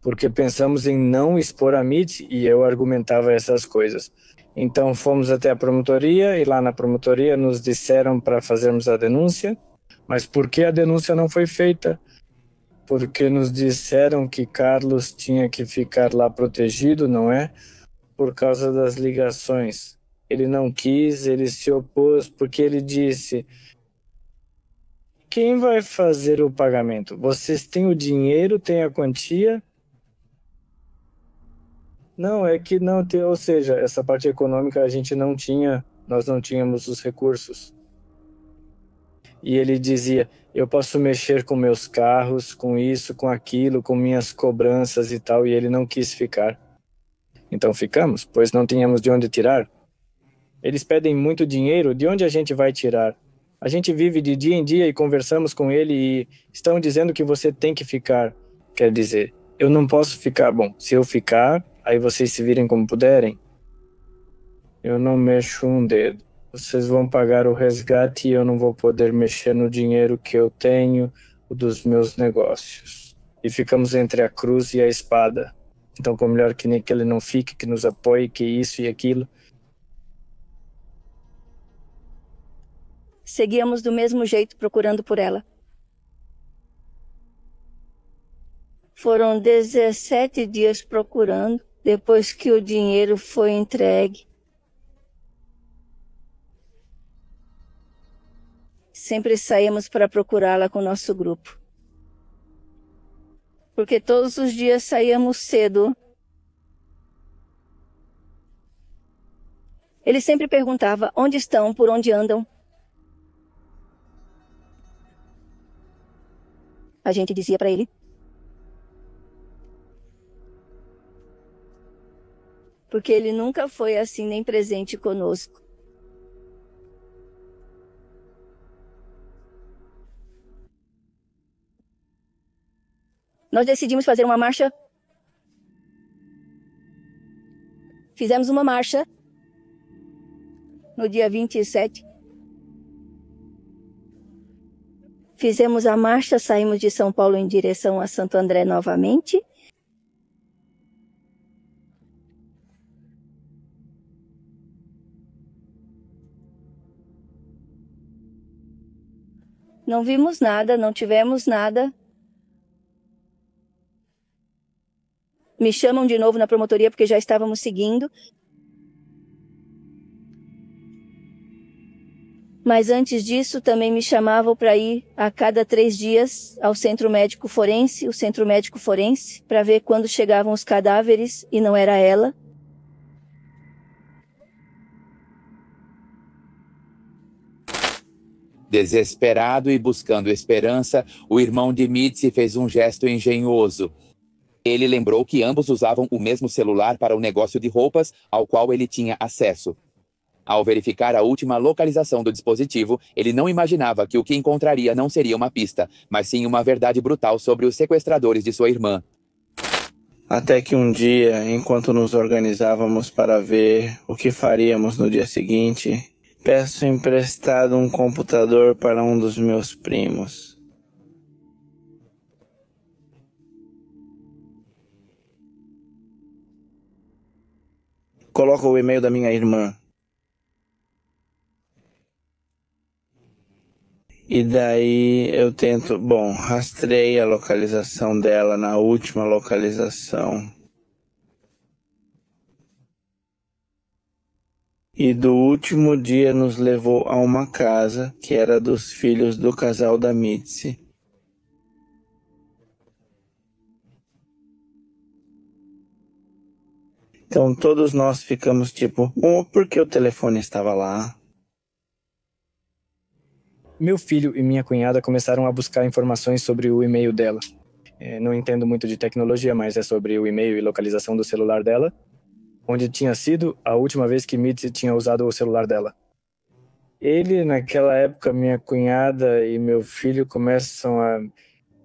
Porque pensamos em não expor a Mitzi e eu argumentava essas coisas. Então fomos até a promotoria e lá na promotoria nos disseram para fazermos a denúncia. Mas por que a denúncia não foi feita? Porque nos disseram que Carlos tinha que ficar lá protegido, não é? Por causa das ligações. Ele não quis, ele se opôs porque ele disse: quem vai fazer o pagamento? Vocês têm o dinheiro, têm a quantia? Não, é que não tem, ou seja, essa parte econômica a gente não tinha, nós não tínhamos os recursos. E ele dizia: eu posso mexer com meus carros, com isso, com aquilo, com minhas cobranças e tal, e ele não quis ficar. Então ficamos, pois não tínhamos de onde tirar. Eles pedem muito dinheiro, de onde a gente vai tirar? A gente vive de dia em dia e conversamos com ele e estão dizendo que você tem que ficar. Quer dizer, eu não posso ficar. Bom, se eu ficar, aí vocês se virem como puderem. Eu não mexo um dedo. Vocês vão pagar o resgate e eu não vou poder mexer no dinheiro que eu tenho, o dos meus negócios. E ficamos entre a cruz e a espada. Então, como melhor que ele não fique, que nos apoie, que isso e aquilo. Seguíamos do mesmo jeito procurando por ela. Foram 17 dias procurando, depois que o dinheiro foi entregue. sempre saímos para procurá-la com o nosso grupo. Porque todos os dias saíamos cedo. Ele sempre perguntava onde estão, por onde andam. A gente dizia para ele. Porque ele nunca foi assim nem presente conosco. Nós decidimos fazer uma marcha. Fizemos uma marcha no dia 27. Fizemos a marcha, saímos de São Paulo em direção a Santo André novamente. Não vimos nada, não tivemos nada. Me chamam de novo na promotoria porque já estávamos seguindo. Mas antes disso, também me chamavam para ir a cada 3 dias ao Centro Médico Forense, para ver quando chegavam os cadáveres e não era ela. Desesperado e buscando esperança, o irmão de Mitzi fez um gesto engenhoso. Ele lembrou que ambos usavam o mesmo celular para o negócio de roupas ao qual ele tinha acesso. Ao verificar a última localização do dispositivo, ele não imaginava que o que encontraria não seria uma pista, mas sim uma verdade brutal sobre os sequestradores de sua irmã. Até que um dia, enquanto nos organizávamos para ver o que faríamos no dia seguinte, peço emprestado um computador para um dos meus primos. Coloco o e-mail da minha irmã. E daí eu tento, rastrei a localização dela na última localização. E do último dia nos levou a uma casa que era dos filhos do casal da Mitzi. Então todos nós ficamos tipo, porque o telefone estava lá? Meu filho e minha cunhada começaram a buscar informações sobre o e-mail dela. Não entendo muito de tecnologia, mas é sobre o e-mail e localização do celular dela, onde tinha sido a última vez que Mitzi tinha usado o celular dela. Ele, naquela época, minha cunhada e meu filho começam a,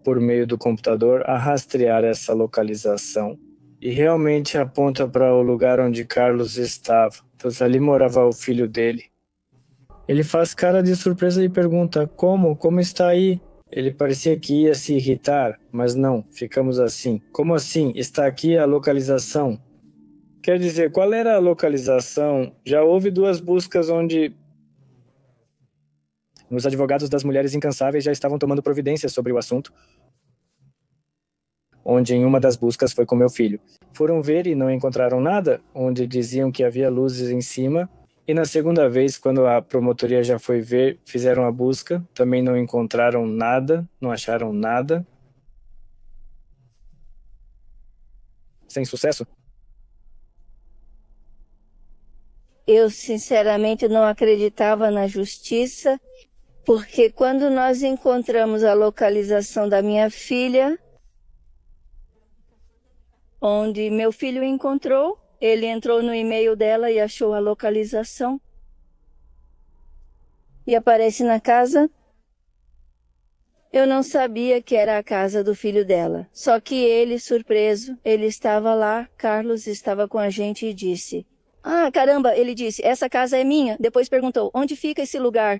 por meio do computador, a rastrear essa localização. E realmente aponta para o lugar onde Carlos estava. Então, ali morava o filho dele. Ele faz cara de surpresa e pergunta, como está aí? Ele parecia que ia se irritar, mas não, ficamos assim. Como assim? Está aqui a localização? Quer dizer, qual era a localização? Já houve 2 buscas onde os advogados das mulheres incansáveis já estavam tomando providências sobre o assunto, onde em uma das buscas foi com meu filho. Foram ver e não encontraram nada, onde diziam que havia luzes em cima, e na segunda vez, quando a promotoria já foi ver, fizeram a busca, também não encontraram nada, não acharam nada. Sem sucesso? Eu, sinceramente, não acreditava na justiça, porque quando nós encontramos a localização da minha filha, onde meu filho encontrou, ele entrou no e-mail dela e achou a localização. E aparece na casa. Eu não sabia que era a casa do filho dela. Só que ele, surpreso, ele estava lá, Carlos estava com a gente e disse... Ah, caramba, ele disse, essa casa é minha. Depois perguntou, onde fica esse lugar?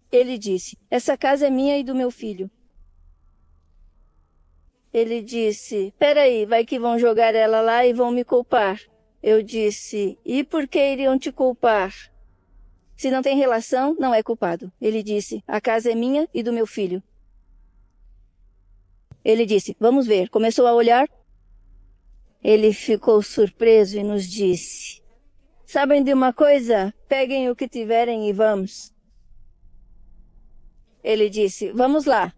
Ele disse, essa casa é minha e do meu filho. Ele disse, peraí, vai que vão jogar ela lá e vão me culpar. Eu disse, e por que iriam te culpar? Se não tem relação, não é culpado. Ele disse, a casa é minha e do meu filho. Ele disse, vamos ver. Começou a olhar. Ele ficou surpreso e nos disse, sabem de uma coisa? Peguem o que tiverem e vamos. Ele disse: vamos lá.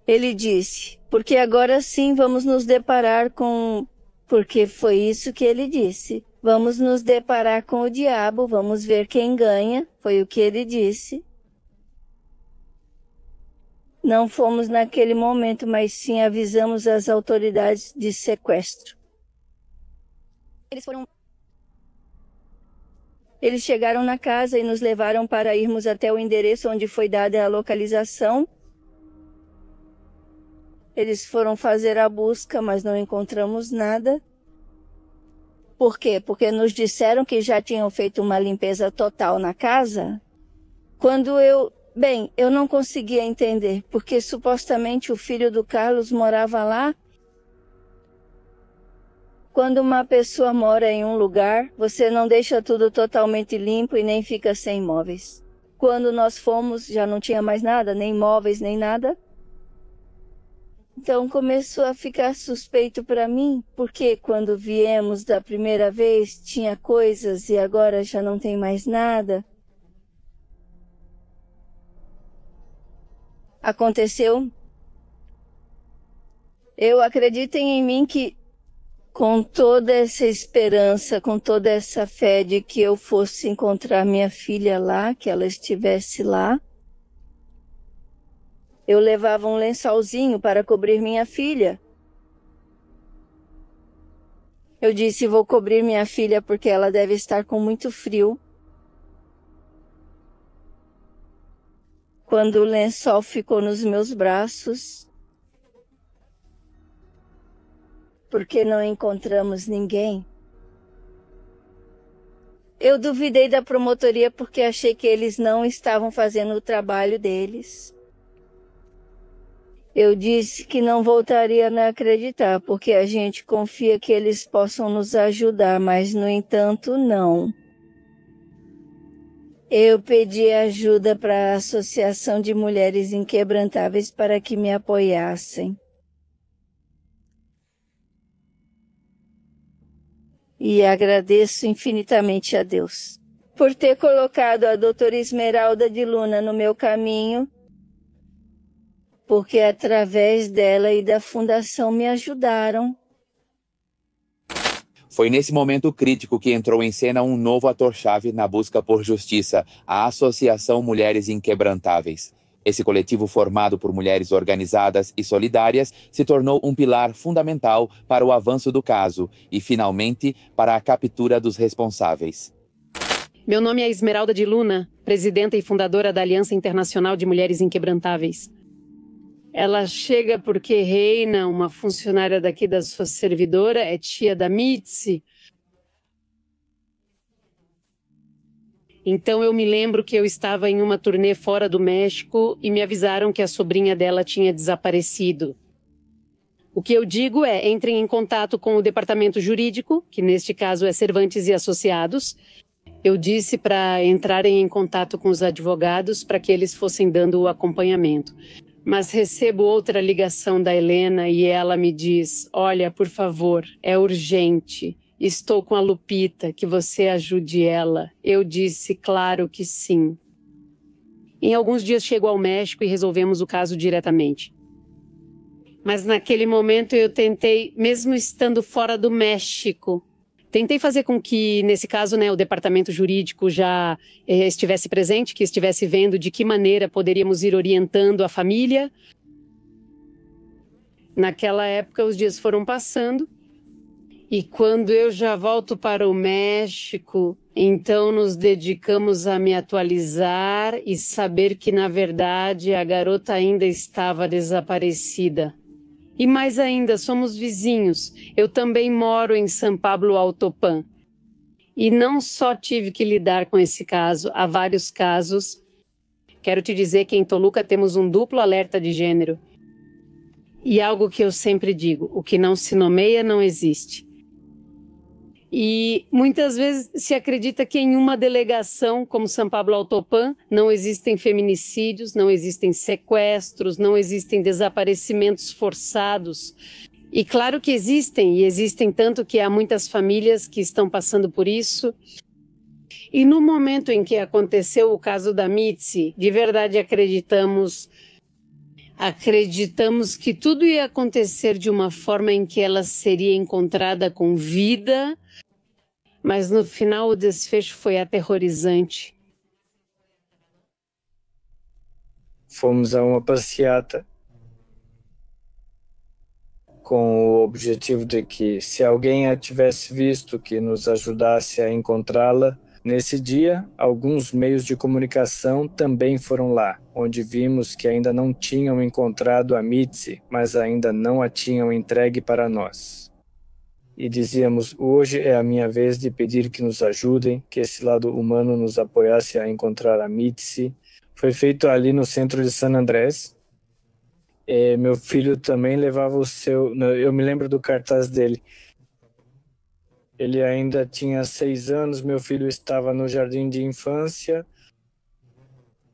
Ele disse: porque agora sim vamos nos deparar com... Porque foi isso que ele disse. Vamos nos deparar com o diabo, vamos ver quem ganha. Foi o que ele disse. Não fomos naquele momento, mas sim avisamos as autoridades de sequestro. Eles chegaram na casa e nos levaram para irmos até o endereço onde foi dada a localização. Eles foram fazer a busca, mas não encontramos nada. Por quê? Porque nos disseram que já tinham feito uma limpeza total na casa. Bem, eu não conseguia entender, porque supostamente o filho do Carlos morava lá. Quando uma pessoa mora em um lugar, você não deixa tudo totalmente limpo e nem fica sem móveis. Quando nós fomos, já não tinha mais nada, nem móveis, nem nada. Então começou a ficar suspeito para mim, porque quando viemos da primeira vez tinha coisas e agora já não tem mais nada. Aconteceu. Eu acreditem em mim que com toda essa esperança, com toda essa fé de que eu fosse encontrar minha filha lá, que ela estivesse lá, eu levava um lençolzinho para cobrir minha filha. Eu disse: vou cobrir minha filha porque ela deve estar com muito frio. Quando o lençol ficou nos meus braços, porque não encontramos ninguém. Eu duvidei da promotoria porque achei que eles não estavam fazendo o trabalho deles. Eu disse que não voltaria a acreditar, porque a gente confia que eles possam nos ajudar, mas, no entanto, não. Eu pedi ajuda para a Associação de Mulheres Inquebrantáveis para que me apoiassem. E agradeço infinitamente a Deus por ter colocado a doutora Esmeralda de Luna no meu caminho, porque através dela e da fundação me ajudaram. Foi nesse momento crítico que entrou em cena um novo ator-chave na busca por justiça, a Associação Mulheres Inquebrantáveis. Esse coletivo formado por mulheres organizadas e solidárias se tornou um pilar fundamental para o avanço do caso e, finalmente, para a captura dos responsáveis. Meu nome é Esmeralda de Luna, presidenta e fundadora da Aliança Internacional de Mulheres Inquebrantáveis. Ela chega porque Reina, uma funcionária daqui da sua servidora, é tia da Mitzi. Então eu me lembro que eu estava em uma turnê fora do México e me avisaram que a sobrinha dela tinha desaparecido. O que eu digo é, entrem em contato com o departamento jurídico, que neste caso é Cervantes e Associados. Eu disse para entrarem em contato com os advogados para que eles fossem dando o acompanhamento. Mas recebo outra ligação da Helena e ela me diz: olha, por favor, é urgente. Estou com a Lupita, que você ajude ela. Eu disse: claro que sim. Em alguns dias chego ao México e resolvemos o caso diretamente. Mas naquele momento eu tentei, mesmo estando fora do México, tentei fazer com que, nesse caso, o departamento jurídico já estivesse presente, que estivesse vendo de que maneira poderíamos ir orientando a família. Naquela época, os dias foram passando. E quando eu já volto para o México, então nos dedicamos a me atualizar e saber que, na verdade, a garota ainda estava desaparecida. E mais ainda, somos vizinhos. Eu também moro em São Pablo Alto Pan. E não só tive que lidar com esse caso, há vários casos. Quero te dizer que em Toluca temos um duplo alerta de gênero. E algo que eu sempre digo, o que não se nomeia não existe. E muitas vezes se acredita que em uma delegação como São Pablo Alto Pan não existem feminicídios, não existem sequestros, não existem desaparecimentos forçados. E claro que existem, e existem tanto que há muitas famílias que estão passando por isso. E no momento em que aconteceu o caso da Mitzi, de verdade acreditamos que tudo ia acontecer de uma forma em que ela seria encontrada com vida, mas no final o desfecho foi aterrorizante. Fomos a uma passeata com o objetivo de que, se alguém a tivesse visto, que nos ajudasse a encontrá-la. Nesse dia, alguns meios de comunicação também foram lá, onde vimos que ainda não tinham encontrado a Mitzi, mas ainda não a tinham entregue para nós. E dizíamos: hoje é a minha vez de pedir que nos ajudem, que esse lado humano nos apoiasse a encontrar a Mitzi. Foi feito ali no centro de San Andrés. Meu filho também levava o seu... Eu me lembro do cartaz dele. Ele ainda tinha 6 anos, meu filho estava no jardim de infância,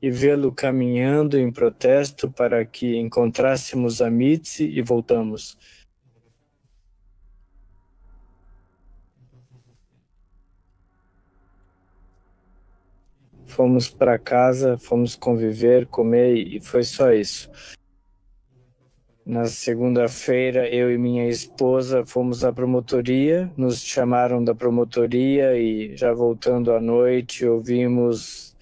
e vê-lo caminhando em protesto para que encontrássemos a Mitzi e voltamos. Fomos para casa, fomos conviver, comer e foi só isso. Na segunda-feira, eu e minha esposa fomos à promotoria, nos chamaram da promotoria e já voltando à noite ouvimos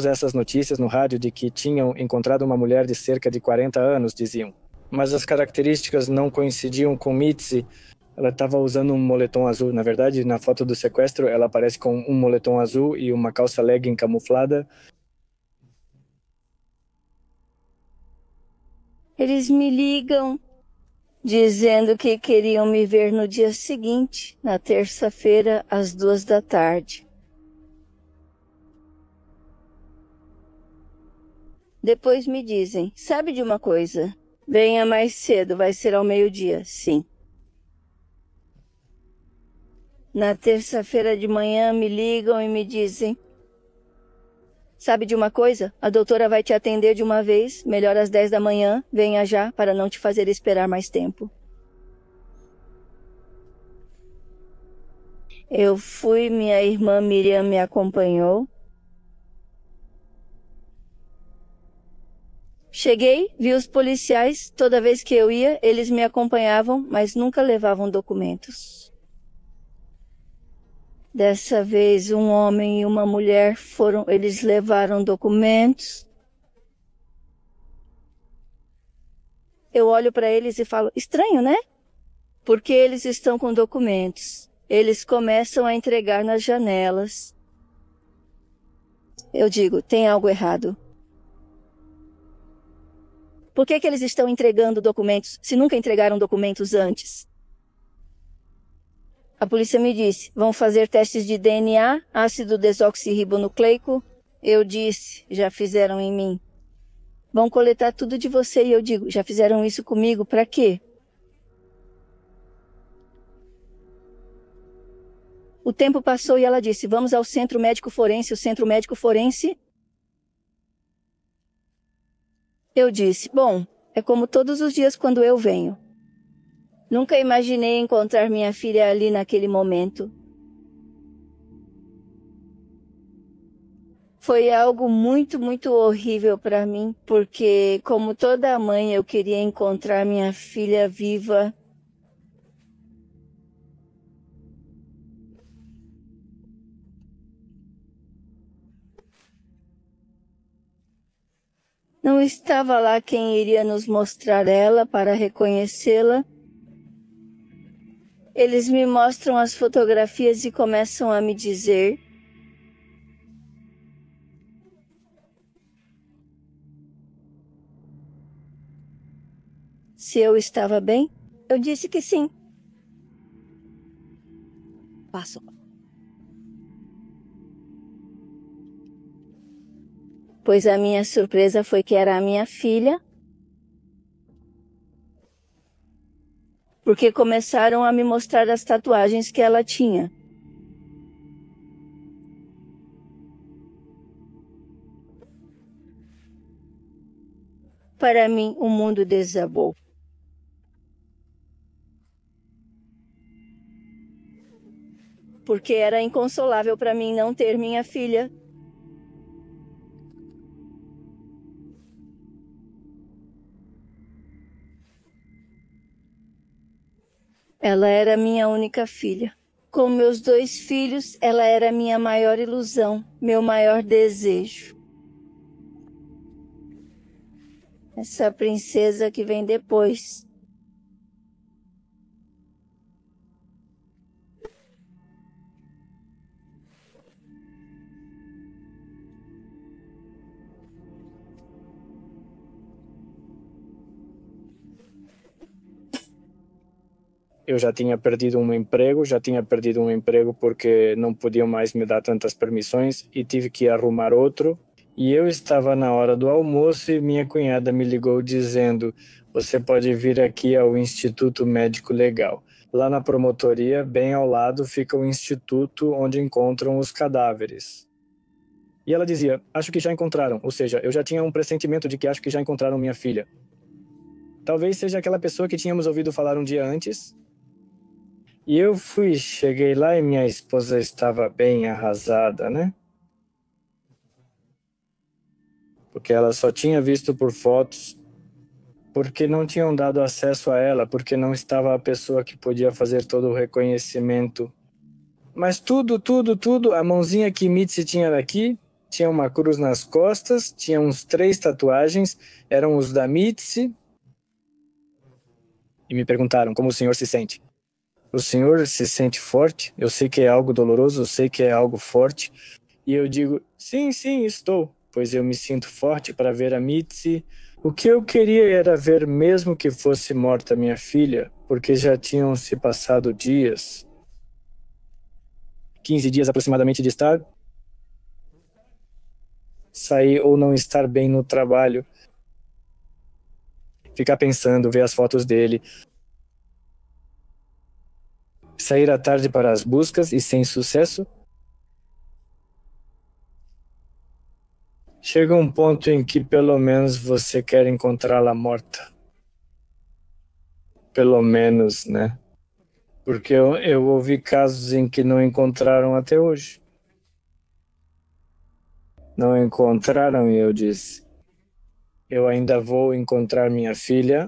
essas notícias no rádio de que tinham encontrado uma mulher de cerca de 40 anos, diziam. Mas as características não coincidiam com Mitzi. Ela estava usando um moletom azul. Na verdade, na foto do sequestro, ela aparece com um moletom azul e uma calça legging camuflada. Eles me ligam dizendo que queriam me ver no dia seguinte, na terça-feira, às 14h. Depois me dizem: sabe de uma coisa? Venha mais cedo, vai ser ao meio-dia. Sim. Na terça-feira de manhã me ligam e me dizem: sabe de uma coisa? A doutora vai te atender de uma vez, melhor às 10 da manhã, venha já para não te fazer esperar mais tempo. Eu fui, minha irmã Miriam me acompanhou. Cheguei, vi os policiais, toda vez que eu ia, eles me acompanhavam, mas nunca levavam documentos. Dessa vez, um homem e uma mulher eles levaram documentos. Eu olho para eles e falo: estranho, né? Porque eles estão com documentos. Eles começam a entregar nas janelas. Eu digo: tem algo errado. Por que eles estão entregando documentos se nunca entregaram documentos antes? A polícia me disse: vão fazer testes de DNA, ácido desoxirribonucleico. Eu disse: já fizeram em mim. Vão coletar tudo de você. E eu digo: já fizeram isso comigo, para quê? O tempo passou e ela disse: vamos ao centro médico forense. O centro médico forense... Eu disse: bom, é como todos os dias quando eu venho. Nunca imaginei encontrar minha filha ali naquele momento. Foi algo muito, muito horrível para mim, porque, como toda mãe, eu queria encontrar minha filha viva. Não estava lá quem iria nos mostrar ela para reconhecê-la. Eles me mostram as fotografias e começam a me dizer: se eu estava bem. Eu disse que sim. Passo. Pois a minha surpresa foi que era a minha filha, porque começaram a me mostrar as tatuagens que ela tinha. Para mim, o mundo desabou. porque era inconsolável para mim não ter minha filha. Ela era minha única filha. Com meus 2 filhos, ela era minha maior ilusão, meu maior desejo. Essa princesa que vem depois. Eu já tinha perdido um emprego porque não podiam mais me dar tantas permissões e tive que arrumar outro. E eu estava na hora do almoço e minha cunhada me ligou dizendo: você pode vir aqui ao Instituto Médico Legal. Lá na promotoria, bem ao lado, fica o instituto onde encontram os cadáveres. E ela dizia: acho que já encontraram, ou seja, eu já tinha um pressentimento de que acho que já encontraram minha filha. Talvez seja aquela pessoa que tínhamos ouvido falar um dia antes. E eu cheguei lá e minha esposa estava bem arrasada, né? Porque ela só tinha visto por fotos, porque não tinham dado acesso a ela, porque não estava a pessoa que podia fazer todo o reconhecimento. Mas tudo, a mãozinha que Mitzi tinha daqui, tinha uma cruz nas costas, tinha uns 3 tatuagens, eram os da Mitzi. E me perguntaram como o senhor se sente. O senhor se sente forte? Eu sei que é algo doloroso, eu sei que é algo forte. E eu digo: sim, estou, pois eu me sinto forte para ver a Mitzi. O que eu queria era ver mesmo que fosse morta minha filha, porque já tinham se passado dias. 15 dias aproximadamente de estar, sair ou não estar bem no trabalho. Ficar pensando, ver as fotos dele. Sair à tarde para as buscas e sem sucesso. Chega um ponto em que pelo menos você quer encontrá-la morta. Pelo menos, né? Porque eu ouvi casos em que não encontraram até hoje. Não encontraram e eu disse: eu ainda vou encontrar minha filha.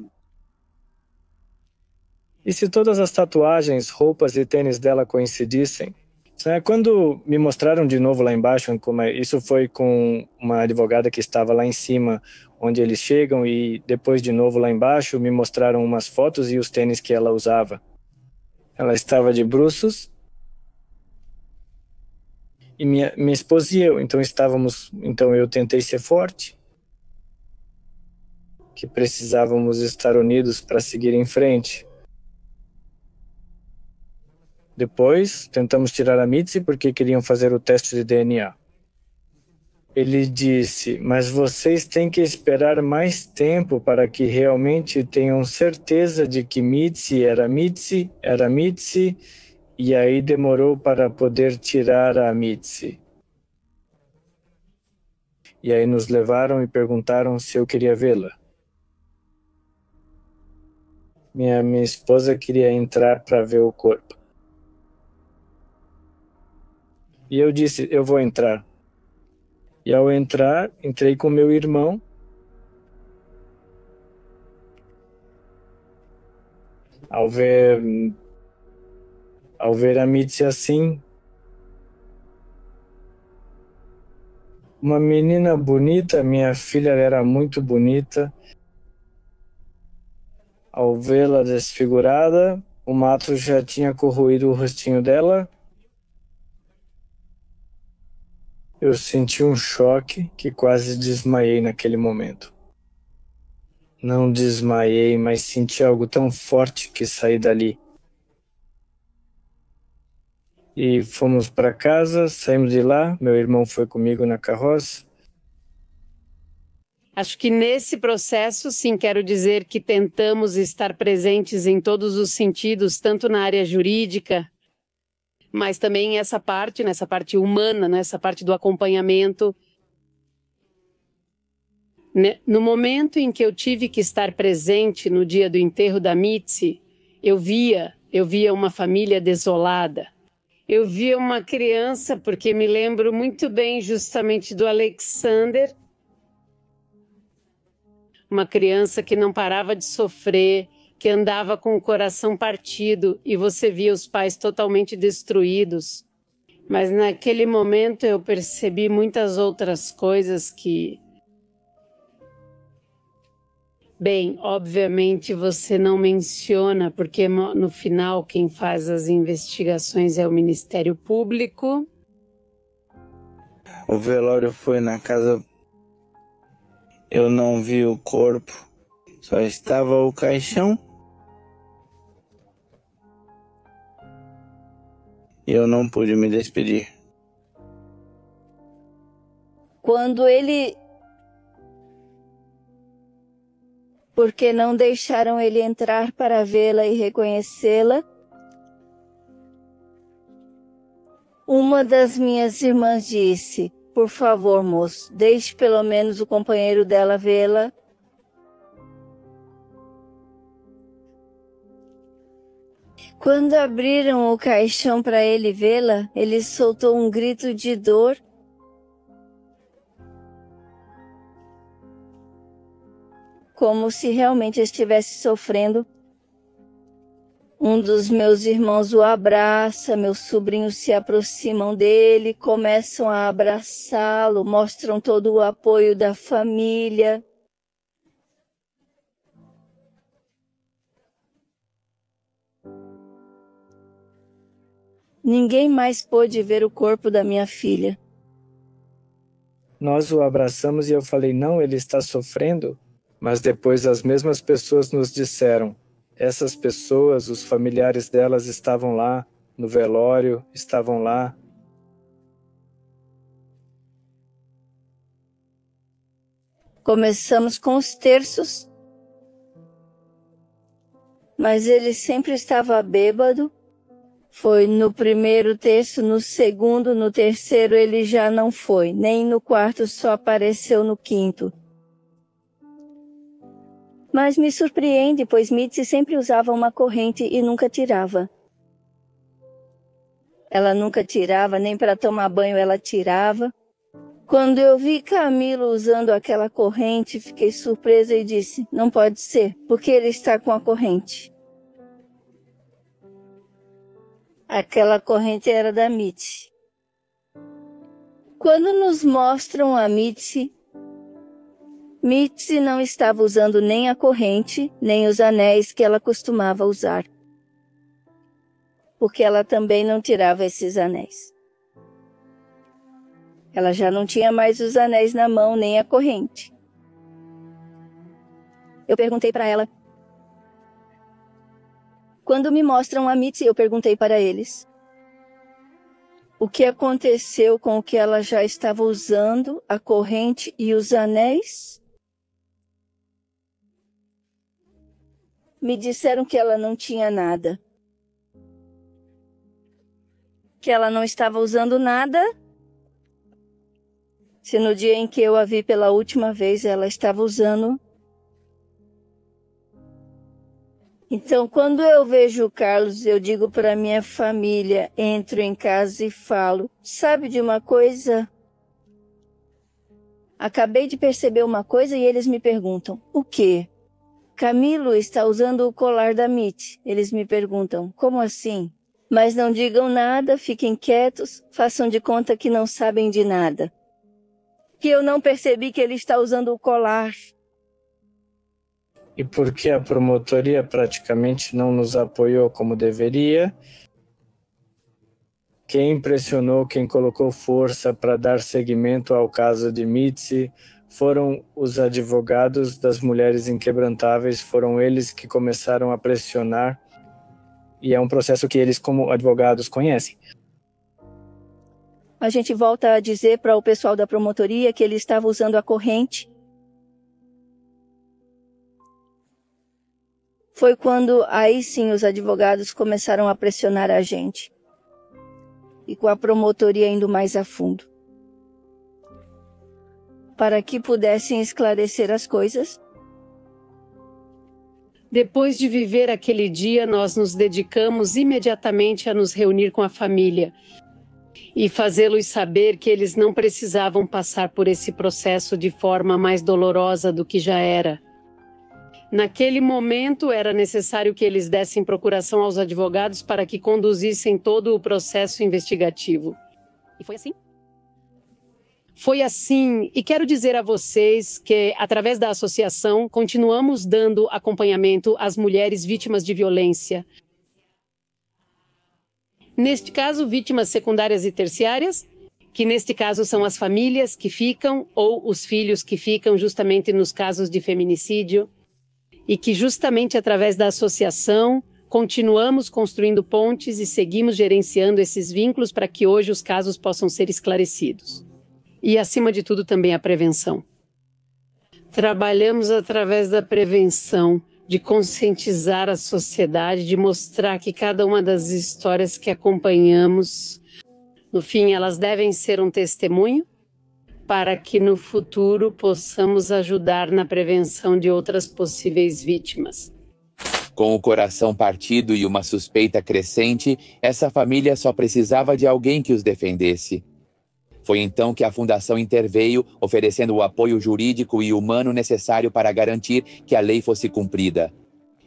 E se todas as tatuagens, roupas e tênis dela coincidissem? Quando me mostraram de novo lá embaixo, isso foi com uma advogada que estava lá em cima, onde eles chegam, e depois de novo lá embaixo me mostraram umas fotos e os tênis que ela usava. Ela estava de bruços e minha esposa e eu, então eu tentei ser forte, que precisávamos estar unidos para seguir em frente. Depois, tentamos tirar a Mitzi porque queriam fazer o teste de DNA. Ele disse: mas vocês têm que esperar mais tempo para que realmente tenham certeza de que Mitzi, e aí demorou para poder tirar a Mitzi. E aí nos levaram e perguntaram se eu queria vê-la. Minha esposa queria entrar para ver o corpo. E eu disse: eu vou entrar. E ao entrar, entrei com meu irmão. Ao ver a Mitzi assim, uma menina bonita, minha filha era muito bonita. Ao vê-la desfigurada, o mato já tinha corroído o rostinho dela. Eu senti um choque que quase desmaiei naquele momento. Não desmaiei, mas senti algo tão forte que saí dali. E fomos para casa, saímos de lá, meu irmão foi comigo na carroça. Acho que nesse processo, sim, quero dizer que tentamos estar presentes em todos os sentidos, tanto na área jurídica, mas também nessa parte humana, nessa parte do acompanhamento. No momento em que eu tive que estar presente no dia do enterro da Mitzi, eu via uma família desolada. Eu vi uma criança, porque me lembro muito bem justamente do Alexander, uma criança que não parava de sofrer, que andava com o coração partido e você via os pais totalmente destruídos. Mas naquele momento eu percebi muitas outras coisas que... Bem, obviamente você não menciona, porque no final quem faz as investigações é o Ministério Público. O velório foi na casa. Eu não vi o corpo, só estava o caixão. E eu não pude me despedir. Quando ele... Porque não deixaram ele entrar para vê-la e reconhecê-la. Uma das minhas irmãs disse: por favor, moço, deixe pelo menos o companheiro dela vê-la. Quando abriram o caixão para ele vê-la, ele soltou um grito de dor. Como se realmente estivesse sofrendo. Um dos meus irmãos o abraça, meus sobrinhos se aproximam dele, começam a abraçá-lo, mostram todo o apoio da família. Ninguém mais pôde ver o corpo da minha filha. Nós o abraçamos e eu falei, não, ele está sofrendo. Mas depois as mesmas pessoas nos disseram, essas pessoas, os familiares delas estavam lá, no velório, estavam lá. Começamos com os terços, mas ele sempre estava bêbado. Foi no primeiro terço, no segundo, no terceiro ele já não foi, nem no quarto, só apareceu no quinto. Mas me surpreende, pois Mitzi sempre usava uma corrente e nunca tirava. Ela nunca tirava, nem para tomar banho ela tirava. Quando eu vi Camilo usando aquela corrente, fiquei surpresa e disse, não pode ser, porque ele está com a corrente. Aquela corrente era da Mitzi. Quando nos mostram a Mitzi não estava usando nem a corrente, nem os anéis que ela costumava usar. Porque ela também não tirava esses anéis. Ela já não tinha mais os anéis na mão, nem a corrente. Eu perguntei para ela. Quando me mostram a Mitzi, eu perguntei para eles. O que aconteceu com o que ela já estava usando, a corrente e os anéis? Me disseram que ela não tinha nada. Que ela não estava usando nada. Se no dia em que eu a vi pela última vez ela estava usando. Então, quando eu vejo o Carlos, eu digo para minha família, entro em casa e falo, sabe de uma coisa? Acabei de perceber uma coisa e eles me perguntam, o quê? Camilo está usando o colar da Mitzi. Eles me perguntam, como assim? Mas não digam nada, fiquem quietos, façam de conta que não sabem de nada. Que eu não percebi que ele está usando o colar. E porque a promotoria praticamente não nos apoiou como deveria, quem impressionou, quem colocou força para dar seguimento ao caso de Mitzi foram os advogados das Mulheres Inquebrantáveis, foram eles que começaram a pressionar, e é um processo que eles, como advogados, conhecem. A gente volta a dizer para o pessoal da promotoria que ele estava usando a corrente. Foi quando aí sim os advogados começaram a pressionar a gente. E com a promotoria indo mais a fundo. Para que pudessem esclarecer as coisas. Depois de viver aquele dia, nós nos dedicamos imediatamente a nos reunir com a família e fazê-los saber que eles não precisavam passar por esse processo de forma mais dolorosa do que já era. Naquele momento, era necessário que eles dessem procuração aos advogados para que conduzissem todo o processo investigativo. E foi assim? Foi assim, e quero dizer a vocês que, através da associação, continuamos dando acompanhamento às mulheres vítimas de violência. Neste caso, vítimas secundárias e terciárias, que neste caso são as famílias que ficam ou os filhos que ficam justamente nos casos de feminicídio, e que justamente através da associação continuamos construindo pontes e seguimos gerenciando esses vínculos para que hoje os casos possam ser esclarecidos. E, acima de tudo, também a prevenção. Trabalhamos através da prevenção, de conscientizar a sociedade, de mostrar que cada uma das histórias que acompanhamos, no fim, elas devem ser um testemunho para que no futuro possamos ajudar na prevenção de outras possíveis vítimas. Com o coração partido e uma suspeita crescente, essa família só precisava de alguém que os defendesse. Foi então que a Fundação interveio, oferecendo o apoio jurídico e humano necessário para garantir que a lei fosse cumprida.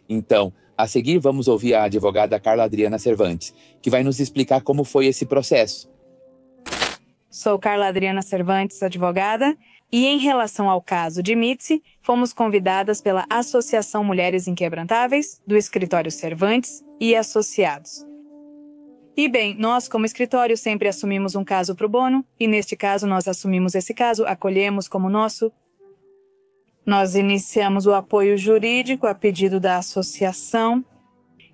Então, a seguir vamos ouvir a advogada Carla Adriana Cervantes, que vai nos explicar como foi esse processo. Sou Carla Adriana Cervantes, advogada, e em relação ao caso de Mitzi, fomos convidadas pela Associação Mulheres Inquebrantáveis, do Escritório Cervantes e Associados. E bem, nós como escritório sempre assumimos um caso pro bono, e neste caso nós assumimos esse caso, acolhemos como nosso. Nós iniciamos o apoio jurídico a pedido da associação.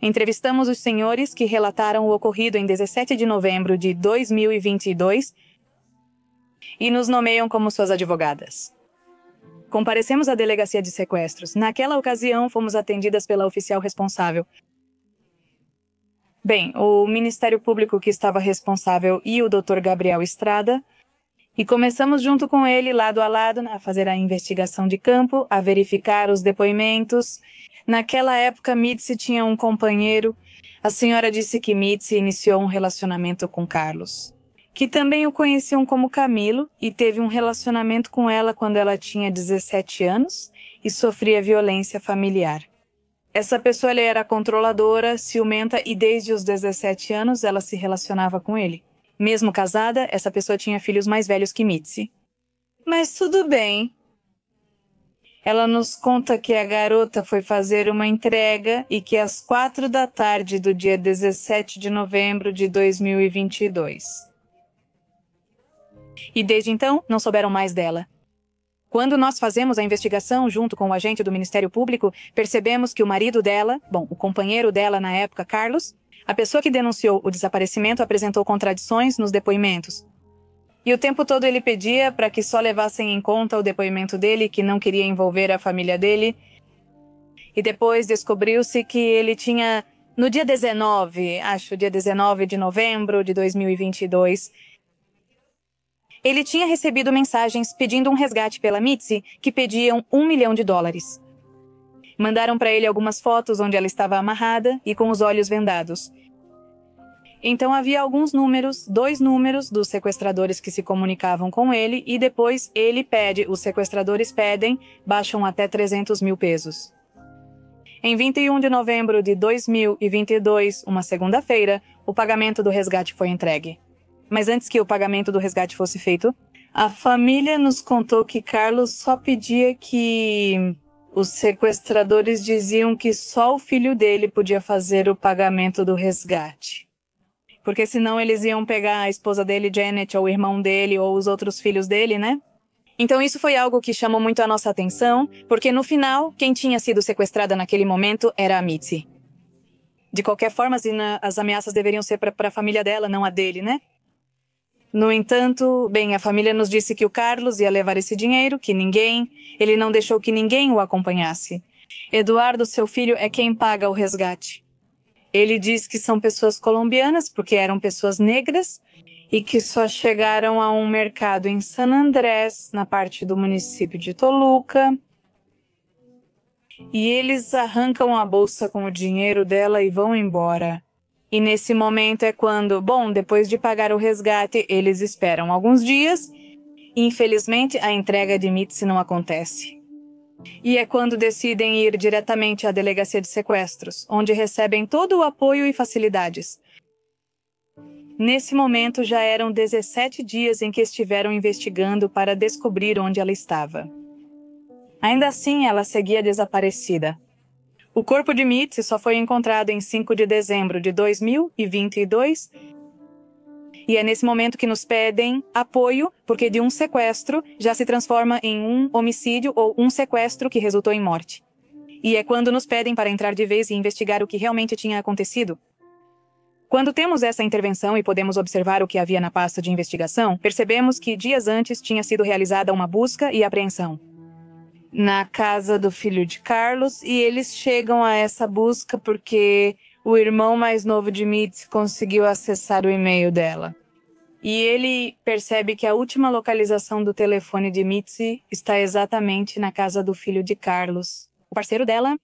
Entrevistamos os senhores que relataram o ocorrido em 17 de novembro de 2022 e nos nomeiam como suas advogadas. Comparecemos à delegacia de sequestros. Naquela ocasião, fomos atendidas pela oficial responsável. Bem, o Ministério Público que estava responsável e o Dr. Gabriel Estrada, e começamos junto com ele, lado a lado, a fazer a investigação de campo, a verificar os depoimentos. Naquela época, Mitzi tinha um companheiro. A senhora disse que Mitzi iniciou um relacionamento com Carlos, que também o conheciam como Camilo, e teve um relacionamento com ela quando ela tinha 17 anos e sofria violência familiar. Essa pessoa ela era controladora, ciumenta, e desde os 17 anos ela se relacionava com ele. Mesmo casada, essa pessoa tinha filhos mais velhos que Mitzi. Mas tudo bem. Ela nos conta que a garota foi fazer uma entrega e que às 4 da tarde do dia 17 de novembro de 2022. E desde então, não souberam mais dela. Quando nós fazemos a investigação junto com o agente do Ministério Público, percebemos que o marido dela, o companheiro dela na época, Carlos, a pessoa que denunciou o desaparecimento, apresentou contradições nos depoimentos. E o tempo todo ele pedia para que só levassem em conta o depoimento dele, que não queria envolver a família dele. E depois descobriu-se que ele tinha, no dia 19, dia 19 de novembro de 2022, ele tinha recebido mensagens pedindo um resgate pela Mitzi, que pediam $1 milhão. Mandaram para ele algumas fotos onde ela estava amarrada e com os olhos vendados. Então havia alguns números, 2 números dos sequestradores que se comunicavam com ele, e depois ele pede, os sequestradores pedem, baixam até 300 mil pesos. Em 21 de novembro de 2022, uma segunda-feira, o pagamento do resgate foi entregue. Mas antes que o pagamento do resgate fosse feito, a família nos contou que Carlos só pedia que os sequestradores diziam que só o filho dele podia fazer o pagamento do resgate. Porque senão eles iam pegar a esposa dele, Janet, ou o irmão dele, ou os outros filhos dele, né? Então isso foi algo que chamou muito a nossa atenção, porque no final, quem tinha sido sequestrada naquele momento era a Mitzi. De qualquer forma, as ameaças deveriam ser para a família dela, não a dele, né? No entanto, a família nos disse que o Carlos ia levar esse dinheiro, ele não deixou que ninguém o acompanhasse. Eduardo, seu filho, é quem paga o resgate. Ele diz que são pessoas colombianas, porque eram pessoas negras, e que só chegaram a um mercado em San Andrés, na parte do município de Toluca, e eles arrancam a bolsa com o dinheiro dela e vão embora. E nesse momento é quando, depois de pagar o resgate, eles esperam alguns dias e, infelizmente, a entrega de Mitzi não acontece. E é quando decidem ir diretamente à delegacia de sequestros, onde recebem todo o apoio e facilidades. Nesse momento já eram 17 dias em que estiveram investigando para descobrir onde ela estava. Ainda assim, ela seguia desaparecida. O corpo de Mitzi só foi encontrado em 5 de dezembro de 2022 e é nesse momento que nos pedem apoio, porque de um sequestro já se transforma em um homicídio ou um sequestro que resultou em morte. E é quando nos pedem para entrar de vez e investigar o que realmente tinha acontecido. Quando temos essa intervenção e podemos observar o que havia na pasta de investigação, percebemos que dias antes tinha sido realizada uma busca e apreensão na casa do filho de Carlos, e eles chegam a essa busca porque o irmão mais novo de Mitzi conseguiu acessar o e-mail dela. E ele percebe que a última localização do telefone de Mitzi está exatamente na casa do filho de Carlos, o parceiro dela.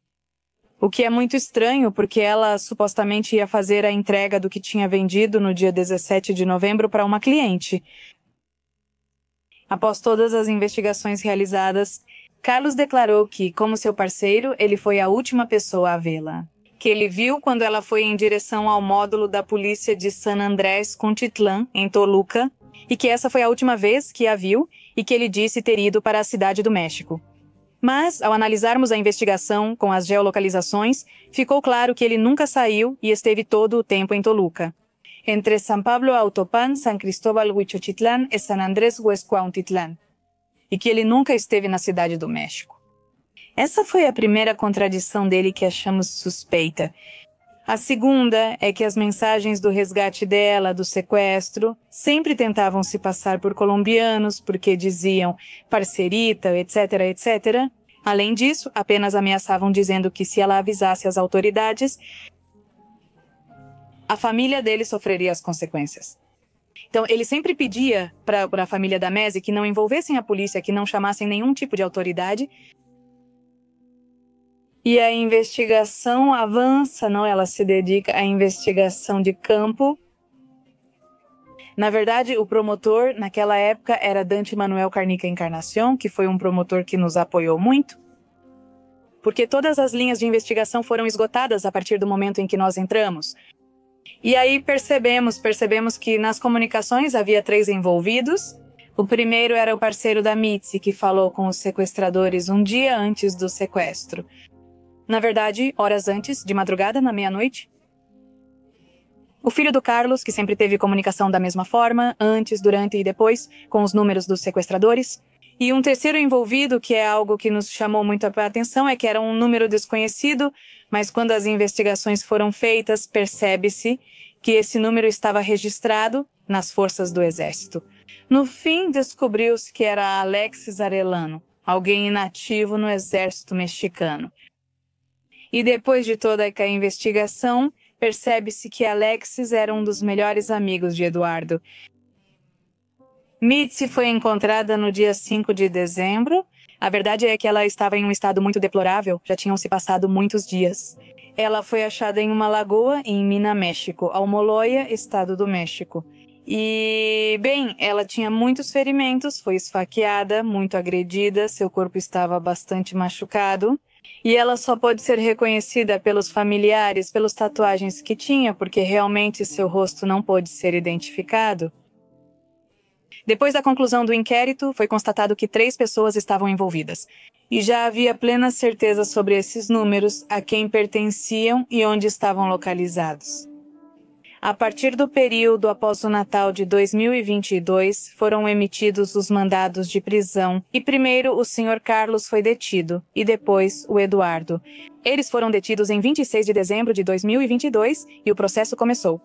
O que é muito estranho, porque ela supostamente ia fazer a entrega do que tinha vendido no dia 17 de novembro para uma cliente. Após todas as investigações realizadas, Carlos declarou que, como seu parceiro, ele foi a última pessoa a vê-la. Que ele viu quando ela foi em direção ao módulo da polícia de San Andrés Contitlán, em Toluca, e que essa foi a última vez que a viu e que ele disse ter ido para a cidade do México. Mas, ao analisarmos a investigação com as geolocalizações, ficou claro que ele nunca saiu e esteve todo o tempo em Toluca. Entre San Pablo Autopan, San Cristóbal Huichochitlán e San Andrés Huescuautitlán. E que ele nunca esteve na cidade do México. Essa foi a primeira contradição dele que achamos suspeita. A segunda é que as mensagens do resgate dela, do sequestro, sempre tentavam se passar por colombianos, porque diziam parcerita, etc, etc. Além disso, apenas ameaçavam dizendo que se ela avisasse as autoridades, a família dele sofreria as consequências. Então, ele sempre pedia para a família da Mezi que não envolvessem a polícia, que não chamassem nenhum tipo de autoridade. E a investigação avança, não? Ela se dedica à investigação de campo. Na verdade, o promotor, naquela época, era Dante Manuel Carnica Encarnación, que foi um promotor que nos apoiou muito, porque todas as linhas de investigação foram esgotadas a partir do momento em que nós entramos. E aí percebemos que nas comunicações havia 3 envolvidos. O primeiro era o parceiro da Mitzi, que falou com os sequestradores um dia antes do sequestro. Na verdade, horas antes, de madrugada, na meia-noite. O filho do Carlos, que sempre teve comunicação da mesma forma, antes, durante e depois, com os números dos sequestradores. E um terceiro envolvido, que é algo que nos chamou muito a atenção, é que era um número desconhecido, mas quando as investigações foram feitas, percebe-se que esse número estava registrado nas forças do Exército. No fim, descobriu-se que era Alexis Arellano, alguém inativo no Exército mexicano. E depois de toda a investigação, percebe-se que Alexis era um dos melhores amigos de Eduardo. Mitzi foi encontrada no dia 5 de dezembro. A verdade é que ela estava em um estado muito deplorável, já tinham se passado muitos dias. Ela foi achada em uma lagoa em Mina, México, Almoloya, estado do México. E, bem, ela tinha muitos ferimentos, foi esfaqueada, muito agredida, seu corpo estava bastante machucado. E ela só pôde ser reconhecida pelos familiares, pelas tatuagens que tinha, porque realmente seu rosto não pôde ser identificado. Depois da conclusão do inquérito, foi constatado que 3 pessoas estavam envolvidas. E já havia plena certeza sobre esses números, a quem pertenciam e onde estavam localizados. A partir do período após o Natal de 2022, foram emitidos os mandados de prisão e primeiro o Sr. Carlos foi detido e depois o Eduardo. Eles foram detidos em 26 de dezembro de 2022 e o processo começou.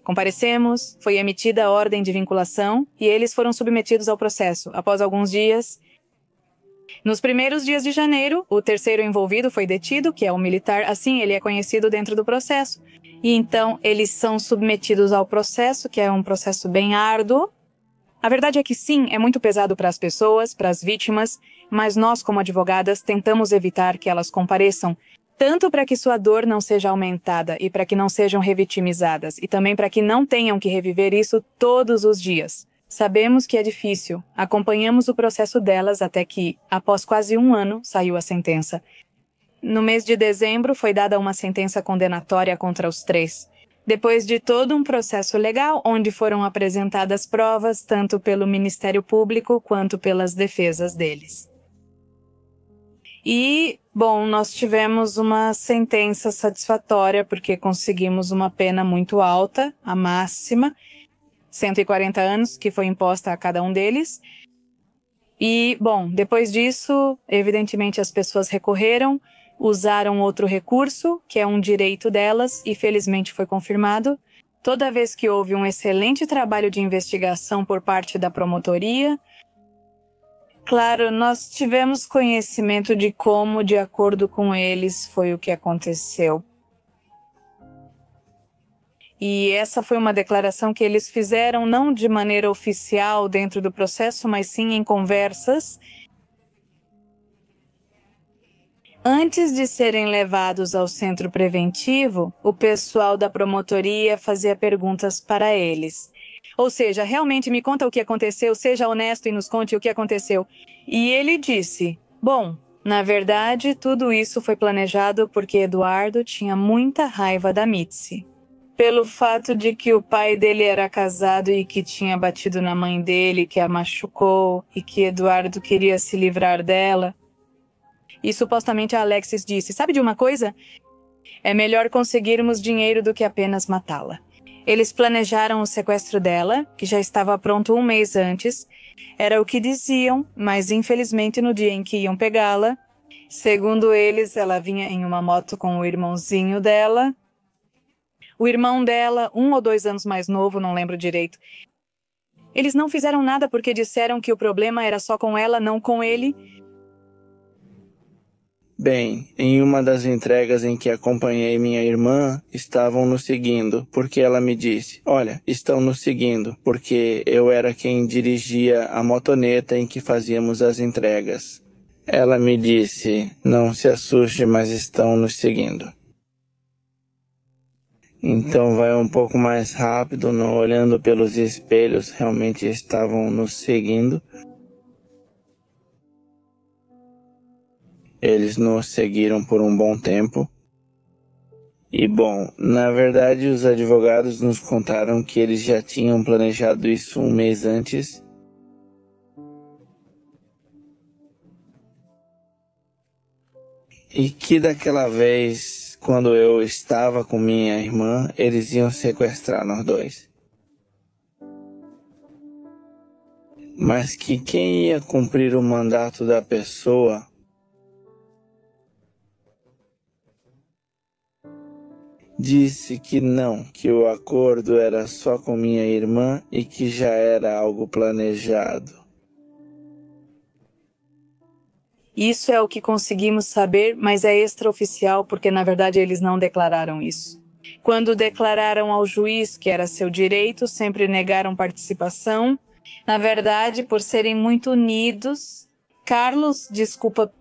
Comparecemos, foi emitida a ordem de vinculação e eles foram submetidos ao processo. Após alguns dias, nos primeiros dias de janeiro, o terceiro envolvido foi detido, que é um militar, assim ele é conhecido dentro do processo. E então eles são submetidos ao processo, que é um processo bem árduo, A verdade é que sim, é muito pesado para as pessoas, para as vítimas, mas nós, como advogadas, tentamos evitar que elas compareçam, tanto para que sua dor não seja aumentada e para que não sejam revitimizadas, e também para que não tenham que reviver isso todos os dias. Sabemos que é difícil. Acompanhamos o processo delas até que, após quase 1 ano, saiu a sentença. No mês de dezembro, foi dada uma sentença condenatória contra os 3. Depois de todo um processo legal, onde foram apresentadas provas tanto pelo Ministério Público quanto pelas defesas deles. E, bom, nós tivemos uma sentença satisfatória porque conseguimos uma pena muito alta, a máxima, 140 anos, que foi imposta a cada um deles. E, bom, depois disso, evidentemente as pessoas recorreram, usaram outro recurso, que é um direito delas, e felizmente foi confirmado. Toda vez que houve um excelente trabalho de investigação por parte da promotoria, claro, nós tivemos conhecimento de como, de acordo com eles, foi o que aconteceu. E essa foi uma declaração que eles fizeram não de maneira oficial dentro do processo, mas sim em conversas. Antes de serem levados ao centro preventivo, o pessoal da promotoria fazia perguntas para eles. Ou seja, realmente me conta o que aconteceu, seja honesto e nos conte o que aconteceu. E ele disse, bom, na verdade, tudo isso foi planejado porque Eduardo tinha muita raiva da Mitzi. Pelo fato de que o pai dele era casado e que tinha batido na mãe dele, que a machucou, e que Eduardo queria se livrar dela. E supostamente a Alexis disse, sabe de uma coisa? É melhor conseguirmos dinheiro do que apenas matá-la. Eles planejaram o sequestro dela, que já estava pronto 1 mês antes. Era o que diziam, mas infelizmente no dia em que iam pegá-la, segundo eles, ela vinha em uma moto com o irmãozinho dela. O irmão dela, 1 ou 2 anos mais novo, não lembro direito. Eles não fizeram nada porque disseram que o problema era só com ela, não com ele. Bem, em uma das entregas em que acompanhei minha irmã, estavam nos seguindo, porque ela me disse, olha, estão nos seguindo, porque eu era quem dirigia a motoneta em que fazíamos as entregas. Ela me disse, não se assuste, mas estão nos seguindo. Então vai um pouco mais rápido, não olhando pelos espelhos, realmente estavam nos seguindo. Eles nos seguiram por um bom tempo. E bom, na verdade os advogados nos contaram que eles já tinham planejado isso 1 mês antes. E que daquela vez, quando eu estava com minha irmã, eles iam sequestrar nós 2. Mas que quem ia cumprir o mandato da pessoa disse que não, que o acordo era só com minha irmã e que já era algo planejado. Isso é o que conseguimos saber, mas é extraoficial porque na verdade eles não declararam isso. Quando declararam ao juiz que era seu direito, sempre negaram participação. Na verdade, por serem muito unidos,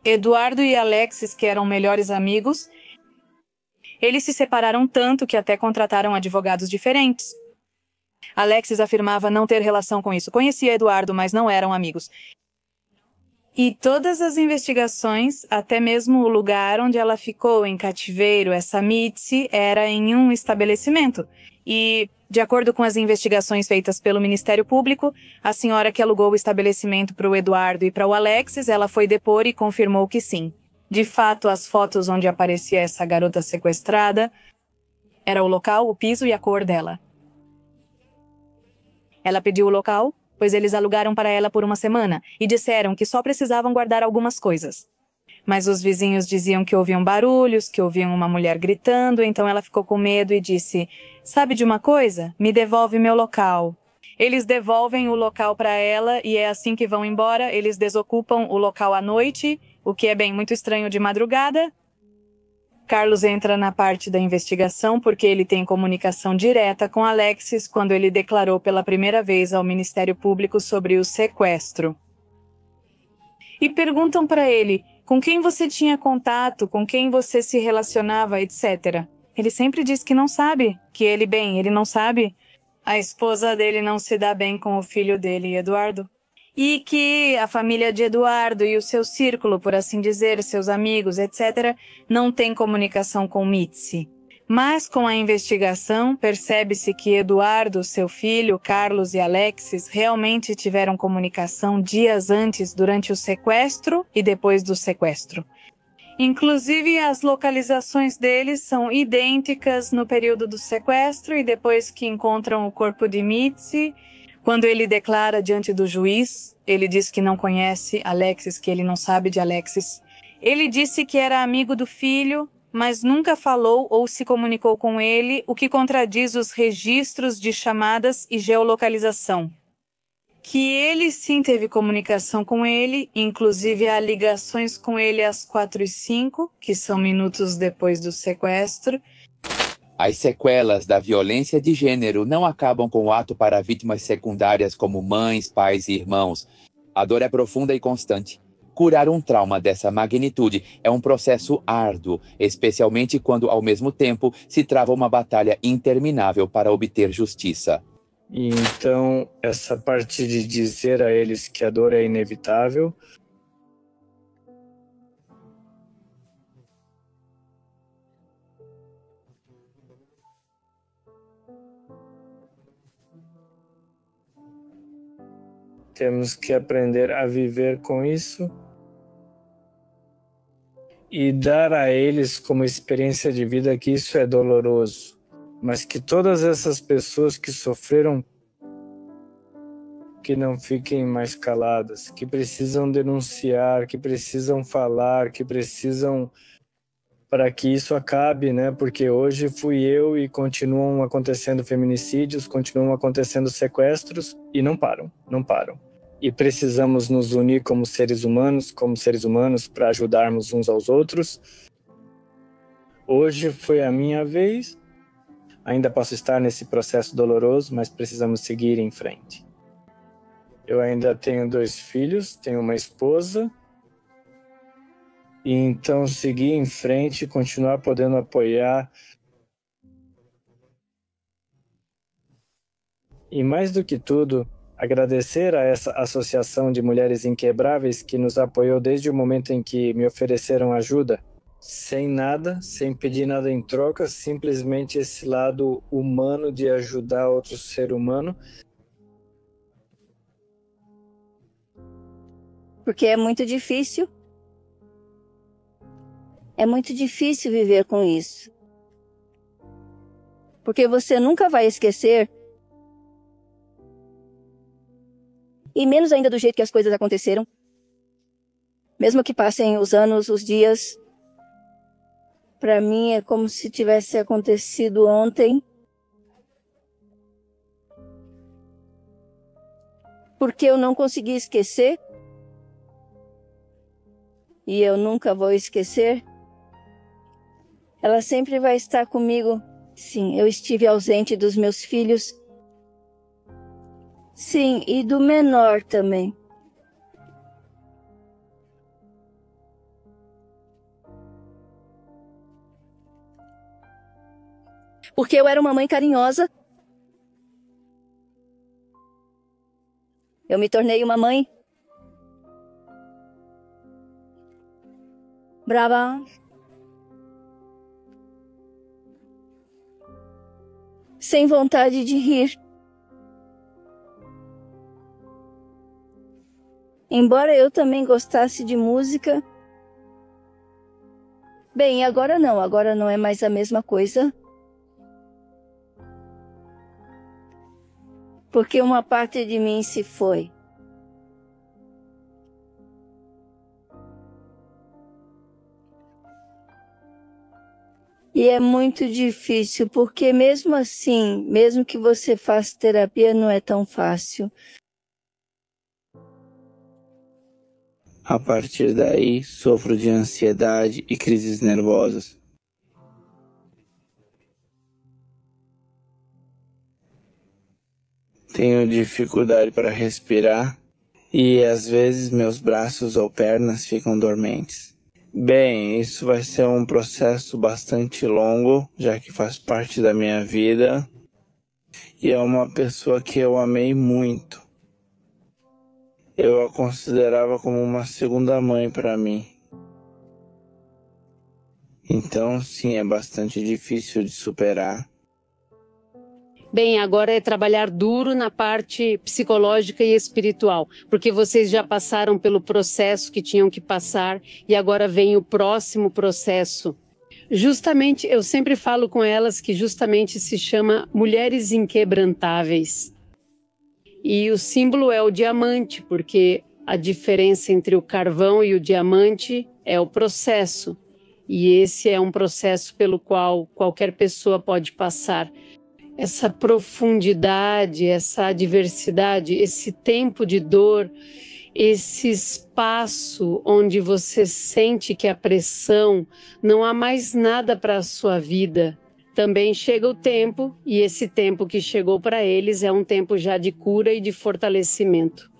Eduardo e Alexis, que eram melhores amigos, eles se separaram tanto que até contrataram advogados diferentes. Alexis afirmava não ter relação com isso. Conhecia Eduardo, mas não eram amigos. E todas as investigações, até mesmo o lugar onde ela ficou em cativeiro, essa Mitzi, era em um estabelecimento. E, de acordo com as investigações feitas pelo Ministério Público, a senhora que alugou o estabelecimento para o Eduardo e para o Alexis, ela foi depor e confirmou que sim. De fato, as fotos onde aparecia essa garota sequestrada era o local, o piso e a cor dela. Ela pediu o local, pois eles alugaram para ela por 1 semana e disseram que só precisavam guardar algumas coisas. Mas os vizinhos diziam que ouviam barulhos, que ouviam uma mulher gritando, então ela ficou com medo e disse, sabe de uma coisa? Me devolve meu local. Eles devolvem o local para ela e é assim que vão embora, eles desocupam o local à noite, o que é bem muito estranho de madrugada. Carlos entra na parte da investigação porque ele tem comunicação direta com Alexis quando ele declarou pela primeira vez ao Ministério Público sobre o sequestro. E perguntam para ele com quem você tinha contato, com quem você se relacionava, etc. Ele sempre diz que não sabe, que ele não sabe. A esposa dele não se dá bem com o filho dele, Eduardo. E que a família de Eduardo e o seu círculo, por assim dizer, seus amigos, etc., não tem comunicação com Mitzi. Mas com a investigação, percebe-se que Eduardo, seu filho, Carlos e Alexis realmente tiveram comunicação dias antes, durante o sequestro e depois do sequestro. Inclusive, as localizações deles são idênticas no período do sequestro e depois que encontram o corpo de Mitzi. Quando ele declara diante do juiz, ele diz que não conhece Alexis, que ele não sabe de Alexis. Ele disse que era amigo do filho, mas nunca falou ou se comunicou com ele, o que contradiz os registros de chamadas e geolocalização. Que ele sim teve comunicação com ele, inclusive há ligações com ele às 4h05, que são minutos depois do sequestro. As sequelas da violência de gênero não acabam com o ato para vítimas secundárias como mães, pais e irmãos. A dor é profunda e constante. Curar um trauma dessa magnitude é um processo árduo, especialmente quando, ao mesmo tempo, se trava uma batalha interminável para obter justiça. E então, essa parte de dizer a eles que a dor é inevitável, temos que aprender a viver com isso e dar a eles como experiência de vida que isso é doloroso, mas que todas essas pessoas que sofreram, que não fiquem mais caladas, que precisam denunciar, que precisam falar, que precisam, para que isso acabe, né? Porque hoje fui eu e continuam acontecendo feminicídios, continuam acontecendo sequestros e não param. E precisamos nos unir como seres humanos para ajudarmos uns aos outros. Hoje foi a minha vez. Ainda posso estar nesse processo doloroso, mas precisamos seguir em frente. Eu ainda tenho 2 filhos, tenho uma esposa. E então seguir em frente e continuar podendo apoiar. E mais do que tudo, agradecer a essa Associação de Mulheres Inquebráveis que nos apoiou desde o momento em que me ofereceram ajuda. Sem nada, sem pedir nada em troca, simplesmente esse lado humano de ajudar outro ser humano. Porque é muito difícil. É muito difícil viver com isso. Porque você nunca vai esquecer, e menos ainda do jeito que as coisas aconteceram. Mesmo que passem os anos, os dias, para mim é como se tivesse acontecido ontem. Porque eu não consegui esquecer. E eu nunca vou esquecer. Ela sempre vai estar comigo. Sim, eu estive ausente dos meus filhos. Sim, e do menor também. Porque eu era uma mãe carinhosa. Eu me tornei uma mãe brava. Sem vontade de rir. Embora eu também gostasse de música. Bem, agora não é mais a mesma coisa. Porque uma parte de mim se foi. E é muito difícil, porque mesmo assim, mesmo que você faça terapia, não é tão fácil. A partir daí, sofro de ansiedade e crises nervosas. Tenho dificuldade para respirar e às vezes meus braços ou pernas ficam dormentes. Bem, isso vai ser um processo bastante longo, já que faz parte da minha vida e é uma pessoa que eu amei muito. Eu a considerava como uma segunda mãe para mim. Então, sim, é bastante difícil de superar. Bem, agora é trabalhar duro na parte psicológica e espiritual, porque vocês já passaram pelo processo que tinham que passar e agora vem o próximo processo. Justamente, eu sempre falo com elas que justamente se chama Mulheres Inquebrantáveis. E o símbolo é o diamante, porque a diferença entre o carvão e o diamante é o processo. E esse é um processo pelo qual qualquer pessoa pode passar. Essa profundidade, essa diversidade, esse tempo de dor, esse espaço onde você sente que a pressão, não há mais nada para a sua vida. Também chega o tempo, e esse tempo que chegou para eles é um tempo já de cura e de fortalecimento.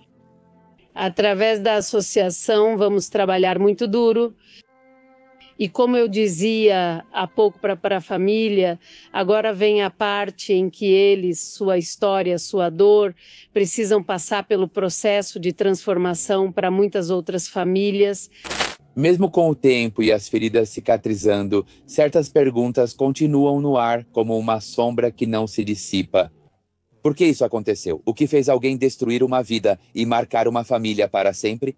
Através da associação, vamos trabalhar muito duro. E como eu dizia há pouco para a família, agora vem a parte em que eles, sua história, sua dor, precisam passar pelo processo de transformação para muitas outras famílias. Mesmo com o tempo e as feridas cicatrizando, certas perguntas continuam no ar como uma sombra que não se dissipa. Por que isso aconteceu? O que fez alguém destruir uma vida e marcar uma família para sempre?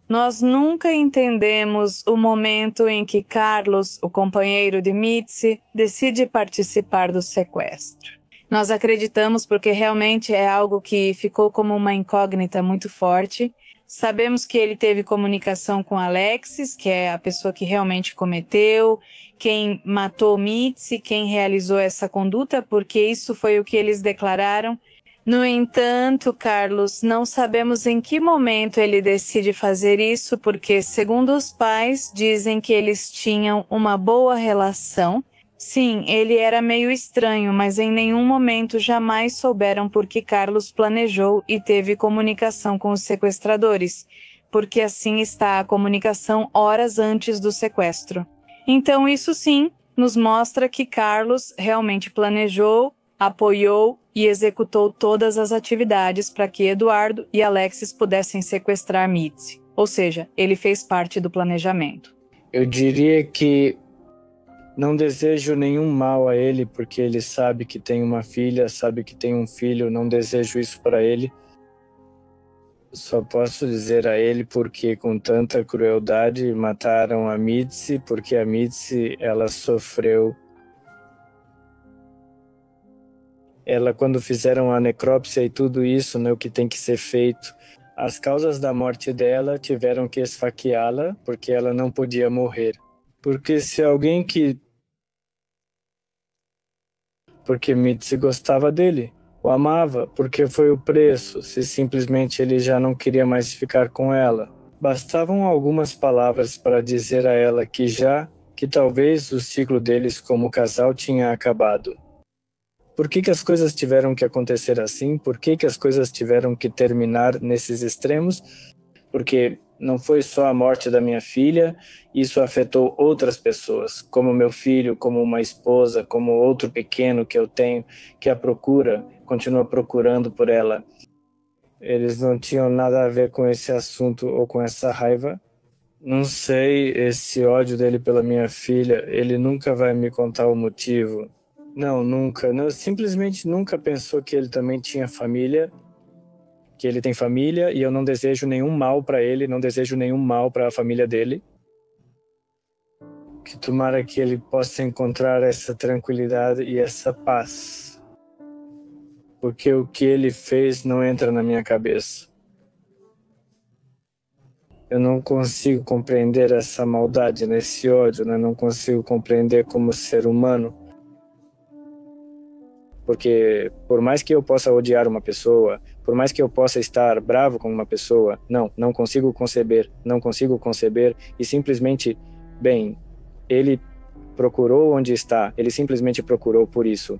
Nós nunca entendemos o momento em que Carlos, o companheiro de Mitzi, decide participar do sequestro. Nós acreditamos porque realmente é algo que ficou como uma incógnita muito forte. Sabemos que ele teve comunicação com Alexis, que é a pessoa que realmente cometeu, quem matou Mitzi, quem realizou essa conduta, porque isso foi o que eles declararam. No entanto, Carlos, não sabemos em que momento ele decide fazer isso, porque, segundo os pais, dizem que eles tinham uma boa relação. Sim, ele era meio estranho, mas em nenhum momento jamais souberam por que Carlos planejou e teve comunicação com os sequestradores, porque assim está a comunicação horas antes do sequestro. Então, isso sim, nos mostra que Carlos realmente planejou, apoiou e executou todas as atividades para que Eduardo e Alexis pudessem sequestrar Mitzi. Ou seja, ele fez parte do planejamento. Eu diria que não desejo nenhum mal a ele, porque ele sabe que tem uma filha, sabe que tem um filho, não desejo isso para ele. Só posso dizer a ele porque com tanta crueldade mataram a Mitzi, porque a Mitzi, ela sofreu. Ela, quando fizeram a necrópsia e tudo isso, né, o que tem que ser feito, as causas da morte dela tiveram que esfaqueá-la porque ela não podia morrer. Porque se alguém que... Porque Mitzi gostava dele, o amava, porque foi o preço, se simplesmente ele já não queria mais ficar com ela. Bastavam algumas palavras para dizer a ela que talvez o ciclo deles como casal tinha acabado. Por que as coisas tiveram que acontecer assim? Por que as coisas tiveram que terminar nesses extremos? Porque não foi só a morte da minha filha, isso afetou outras pessoas, como meu filho, como uma esposa, como outro pequeno que eu tenho, que a procura, continua procurando por ela. Eles não tinham nada a ver com esse assunto ou com essa raiva. Não sei, esse ódio dele pela minha filha, ele nunca vai me contar o motivo. Não, nunca. Não, simplesmente nunca pensou que ele também tinha família, que ele tem família, e eu não desejo nenhum mal para ele, não desejo nenhum mal para a família dele. Que tomara que ele possa encontrar essa tranquilidade e essa paz. Porque o que ele fez não entra na minha cabeça. Eu não consigo compreender essa maldade, esse ódio, né? Não consigo compreender como ser humano. Porque por mais que eu possa odiar uma pessoa, por mais que eu possa estar bravo com uma pessoa, não consigo conceber e simplesmente, bem, ele procurou onde está, ele simplesmente procurou por isso.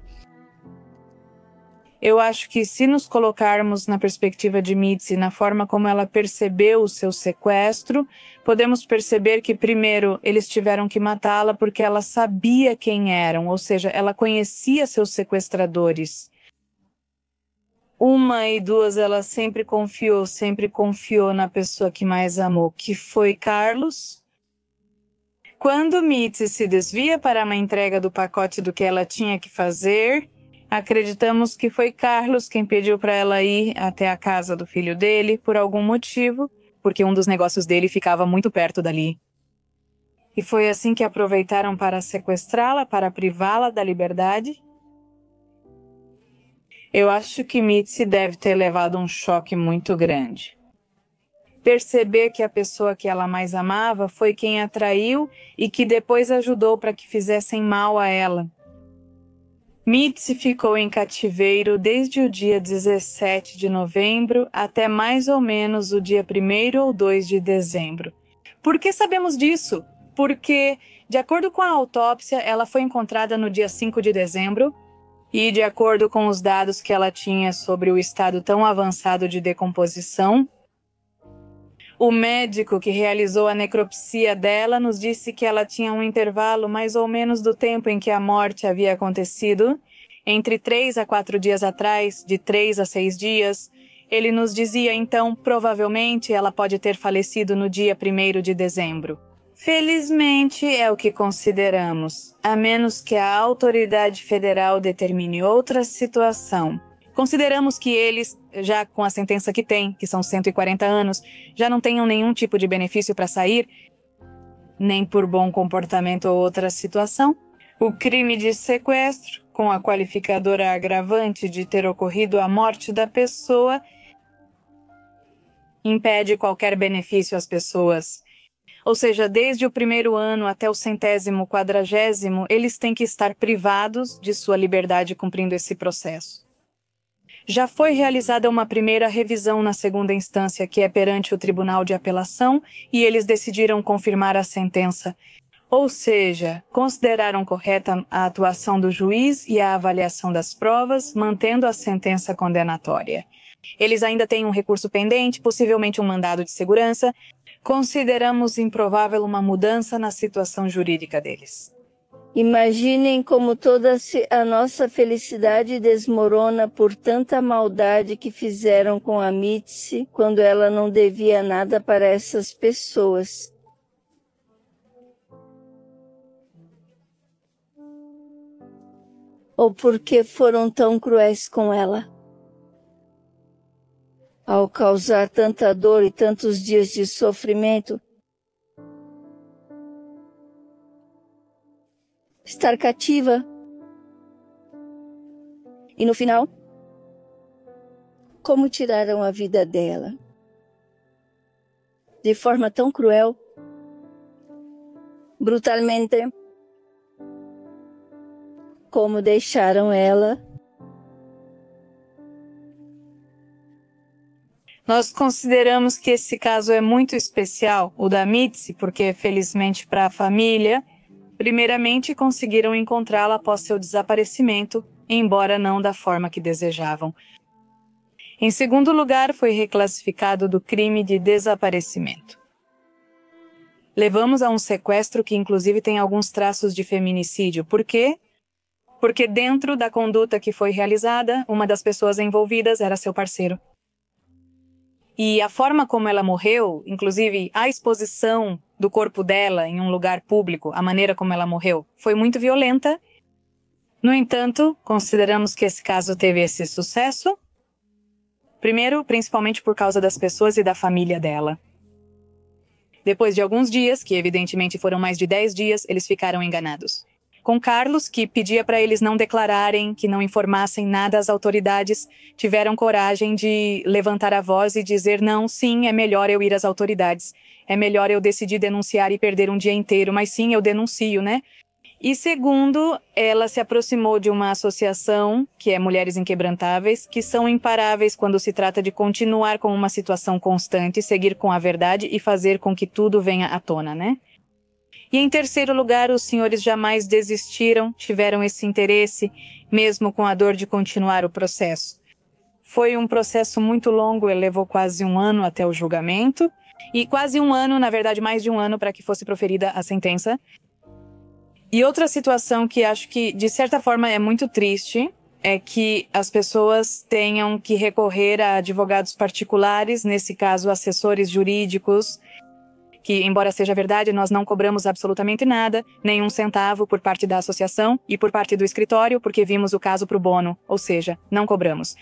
Eu acho que se nos colocarmos na perspectiva de Mitzi, na forma como ela percebeu o seu sequestro, podemos perceber que, primeiro, eles tiveram que matá-la porque ela sabia quem eram, ou seja, ela conhecia seus sequestradores. Uma e duas, ela sempre confiou na pessoa que mais amou, que foi Carlos. Quando Mitzi se desvia para uma entrega do pacote do que ela tinha que fazer, acreditamos que foi Carlos quem pediu para ela ir até a casa do filho dele por algum motivo, porque um dos negócios dele ficava muito perto dali. E foi assim que aproveitaram para sequestrá-la, para privá-la da liberdade. Eu acho que Mitzi deve ter levado um choque muito grande. Perceber que a pessoa que ela mais amava foi quem a traiu e que depois ajudou para que fizessem mal a ela. Mitzi ficou em cativeiro desde o dia 17 de novembro até mais ou menos o dia 1º ou 2 de dezembro. Por que sabemos disso? Porque, de acordo com a autópsia, ela foi encontrada no dia 5 de dezembro e, de acordo com os dados que ela tinha sobre o estado tão avançado de decomposição, o médico que realizou a necropsia dela nos disse que ela tinha um intervalo mais ou menos do tempo em que a morte havia acontecido, entre 3 a 4 dias atrás, de 3 a 6 dias. Ele nos dizia, então, provavelmente ela pode ter falecido no dia 1º de dezembro. Felizmente é o que consideramos, a menos que a autoridade federal determine outra situação. Consideramos que eles, já com a sentença que têm, que são 140 anos, já não tenham nenhum tipo de benefício para sair, nem por bom comportamento ou outra situação. O crime de sequestro, com a qualificadora agravante de ter ocorrido a morte da pessoa, impede qualquer benefício às pessoas. Ou seja, desde o 1º ano até o 100º, 40º, eles têm que estar privados de sua liberdade cumprindo esse processo. Já foi realizada uma primeira revisão na 2ª instância, que é perante o Tribunal de Apelação, e eles decidiram confirmar a sentença. Ou seja, consideraram correta a atuação do juiz e a avaliação das provas, mantendo a sentença condenatória. Eles ainda têm um recurso pendente, possivelmente um mandado de segurança. Consideramos improvável uma mudança na situação jurídica deles. Imaginem como toda a nossa felicidade desmorona por tanta maldade que fizeram com a Mitzi quando ela não devia nada para essas pessoas. Ou porque foram tão cruéis com ela. Ao causar tanta dor e tantos dias de sofrimento, estar cativa. E no final, como tiraram a vida dela? De forma tão cruel, brutalmente, como deixaram ela. Nós consideramos que esse caso é muito especial, o da Mitzi, porque, felizmente para a família, primeiramente conseguiram encontrá-la após seu desaparecimento, embora não da forma que desejavam. Em segundo lugar, foi reclassificado do crime de desaparecimento. Levamos a um sequestro que inclusive tem alguns traços de feminicídio. Por quê? Porque dentro da conduta que foi realizada, uma das pessoas envolvidas era seu parceiro. E a forma como ela morreu, inclusive a exposição do corpo dela em um lugar público, a maneira como ela morreu, foi muito violenta. No entanto, consideramos que esse caso teve esse sucesso. Primeiro, principalmente por causa das pessoas e da família dela. Depois de alguns dias, que evidentemente foram mais de 10 dias, eles ficaram enganados. Com Carlos, que pedia para eles não declararem, que não informassem nada às autoridades, tiveram coragem de levantar a voz e dizer: não, sim, é melhor eu ir às autoridades. É melhor eu decidir denunciar e perder um dia inteiro, mas sim, eu denuncio, né? E segundo, ela se aproximou de uma associação, que é Mulheres Inquebrantáveis, que são imparáveis quando se trata de continuar com uma situação constante, seguir com a verdade e fazer com que tudo venha à tona, né? E em terceiro lugar, os senhores jamais desistiram, tiveram esse interesse, mesmo com a dor de continuar o processo. Foi um processo muito longo, ele levou quase 1 ano até o julgamento, e quase 1 ano, na verdade mais de 1 ano, para que fosse proferida a sentença. E outra situação que acho que, de certa forma, é muito triste, é que as pessoas tenham que recorrer a advogados particulares, nesse caso assessores jurídicos, que, embora seja verdade, nós não cobramos absolutamente nada, nenhum centavo por parte da associação e por parte do escritório, porque vimos o caso pro bono, ou seja, não cobramos.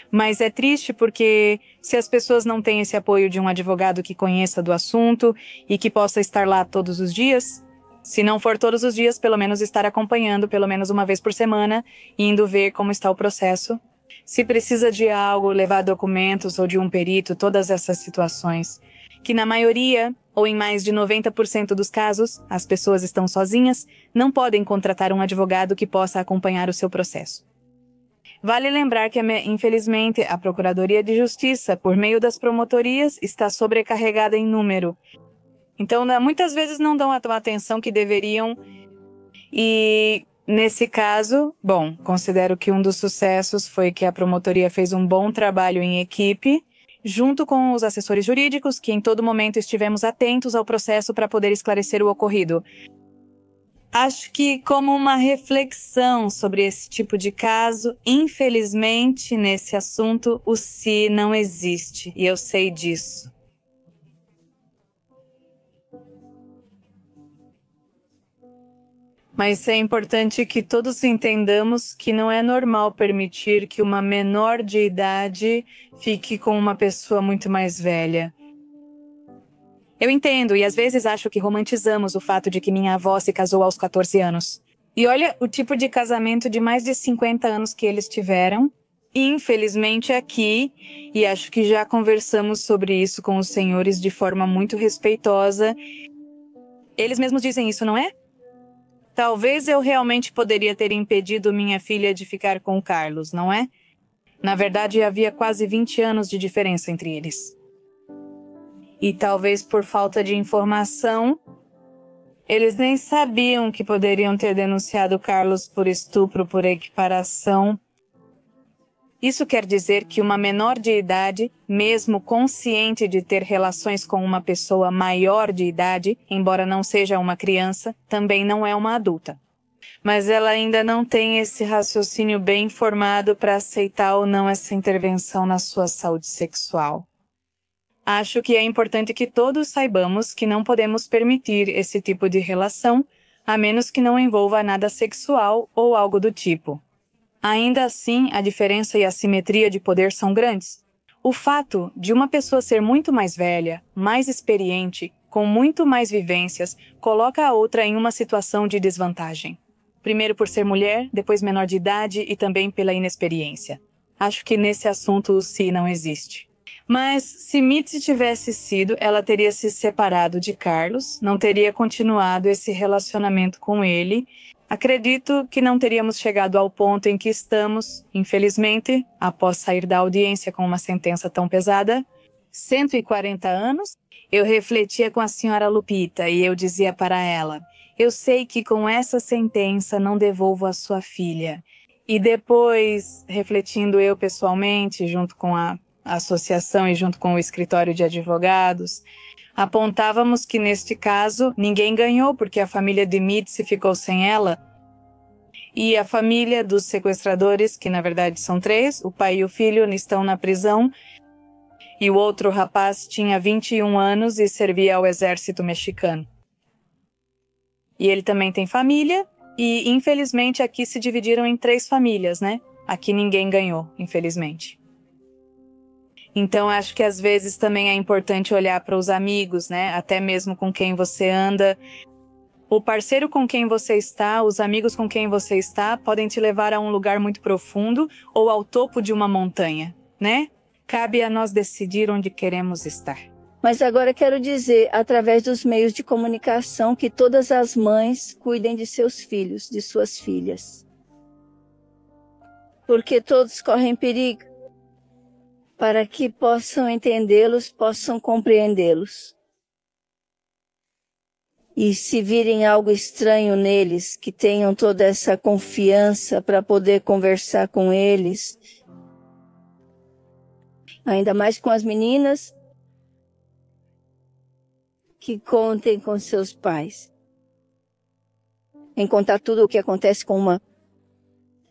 Mas é triste porque se as pessoas não têm esse apoio de um advogado que conheça do assunto e que possa estar lá todos os dias, se não for todos os dias, pelo menos estar acompanhando, pelo menos uma vez por semana, indo ver como está o processo. Se precisa de algo, levar documentos ou de um perito, todas essas situações. Que na maioria, ou em mais de 90% dos casos, as pessoas estão sozinhas, não podem contratar um advogado que possa acompanhar o seu processo. Vale lembrar que, infelizmente, a Procuradoria de Justiça, por meio das promotorias, está sobrecarregada em número. Então, muitas vezes não dão a atenção que deveriam. E, nesse caso, bom, considero que um dos sucessos foi que a promotoria fez um bom trabalho em equipe, junto com os assessores jurídicos, que em todo momento estivemos atentos ao processo para poder esclarecer o ocorrido. Acho que, como uma reflexão sobre esse tipo de caso, infelizmente, nesse assunto, o se não existe, e eu sei disso. Mas é importante que todos entendamos que não é normal permitir que uma menor de idade fique com uma pessoa muito mais velha. Eu entendo e às vezes acho que romantizamos o fato de que minha avó se casou aos 14 anos. E olha o tipo de casamento de mais de 50 anos que eles tiveram. E infelizmente aqui, e acho que já conversamos sobre isso com os senhores de forma muito respeitosa, eles mesmos dizem isso, não é? Talvez eu realmente poderia ter impedido minha filha de ficar com o Carlos, não é? Na verdade, havia quase 20 anos de diferença entre eles. E talvez por falta de informação, eles nem sabiam que poderiam ter denunciado Carlos por estupro por equiparação. Isso quer dizer que uma menor de idade, mesmo consciente de ter relações com uma pessoa maior de idade, embora não seja uma criança, também não é uma adulta. Mas ela ainda não tem esse raciocínio bem formado para aceitar ou não essa intervenção na sua saúde sexual. Acho que é importante que todos saibamos que não podemos permitir esse tipo de relação, a menos que não envolva nada sexual ou algo do tipo. Ainda assim, a diferença e a assimetria de poder são grandes. O fato de uma pessoa ser muito mais velha, mais experiente, com muito mais vivências, coloca a outra em uma situação de desvantagem. Primeiro por ser mulher, depois menor de idade e também pela inexperiência. Acho que nesse assunto o se não existe. Mas, se Mitzi tivesse sido, ela teria se separado de Carlos, não teria continuado esse relacionamento com ele. Acredito que não teríamos chegado ao ponto em que estamos, infelizmente, após sair da audiência com uma sentença tão pesada. 140 anos, eu refletia com a senhora Lupita e eu dizia para ela, eu sei que com essa sentença não devolvo a sua filha. E depois, refletindo eu pessoalmente, junto com a associação e junto com o escritório de advogados, apontávamos que, neste caso, ninguém ganhou porque a família de Mitzi ficou sem ela. E a família dos sequestradores, que na verdade são 3, o pai e o filho, estão na prisão. E o outro rapaz tinha 21 anos e servia ao exército mexicano. E ele também tem família. E, infelizmente, aqui se dividiram em 3 famílias, né? Aqui ninguém ganhou, infelizmente. Então, acho que às vezes também é importante olhar para os amigos, né? Até mesmo com quem você anda. O parceiro com quem você está, os amigos com quem você está, podem te levar a um lugar muito profundo ou ao topo de uma montanha, né? Cabe a nós decidir onde queremos estar. Mas agora quero dizer, através dos meios de comunicação, que todas as mães cuidem de seus filhos, de suas filhas. Porque todos correm perigo. Para que possam entendê-los, possam compreendê-los. e se virem algo estranho neles, que tenham toda essa confiança para poder conversar com eles. Ainda mais com as meninas, que contem com seus pais. Em contar tudo o que acontece com uma.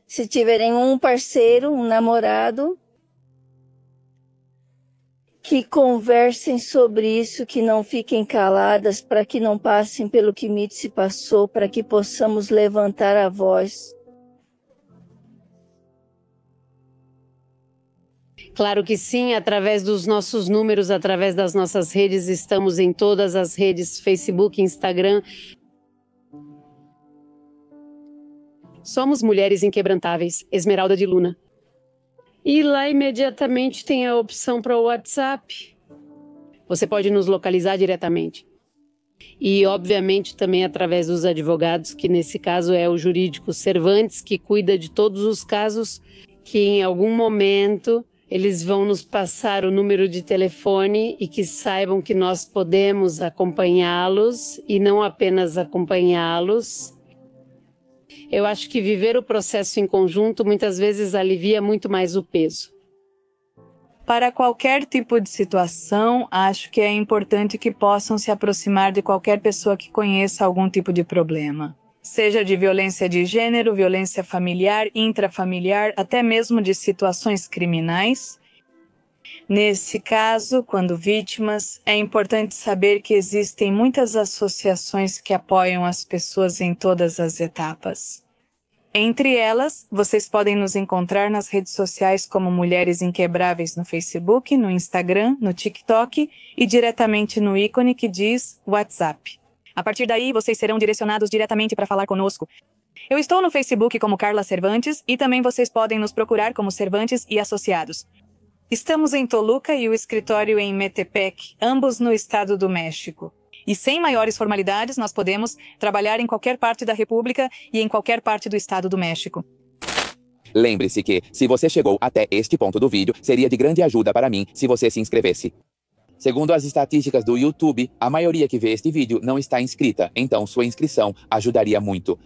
Se tiverem um parceiro, um namorado, que conversem sobre isso, que não fiquem caladas, para que não passem pelo que Mitzi passou, para que possamos levantar a voz. Claro que sim, através dos nossos números, através das nossas redes, estamos em todas as redes, Facebook, Instagram. Somos Mulheres Inquebrantáveis, Esmeralda de Luna. E lá imediatamente tem a opção para o WhatsApp. Você pode nos localizar diretamente. E, obviamente, também através dos advogados, que nesse caso é o jurídico Cervantes, que cuida de todos os casos que em algum momento eles vão nos passar o número de telefone e que saibam que nós podemos acompanhá-los e não apenas acompanhá-los. Eu acho que viver o processo em conjunto muitas vezes alivia muito mais o peso. Para qualquer tipo de situação, acho que é importante que possam se aproximar de qualquer pessoa que conheça algum tipo de problema. Seja de violência de gênero, violência familiar, intrafamiliar, até mesmo de situações criminais. Nesse caso, quando vítimas, é importante saber que existem muitas associações que apoiam as pessoas em todas as etapas. Entre elas, vocês podem nos encontrar nas redes sociais como Mulheres Inquebráveis no Facebook, no Instagram, no TikTok e diretamente no ícone que diz WhatsApp. A partir daí, vocês serão direcionados diretamente para falar conosco. Eu estou no Facebook como Carla Cervantes e também vocês podem nos procurar como Cervantes e Associados. Estamos em Toluca e o escritório em Metepec, ambos no estado do México. E sem maiores formalidades, nós podemos trabalhar em qualquer parte da República e em qualquer parte do estado do México. Lembre-se que, se você chegou até este ponto do vídeo, seria de grande ajuda para mim se você se inscrevesse. Segundo as estatísticas do YouTube, a maioria que vê este vídeo não está inscrita, então sua inscrição ajudaria muito.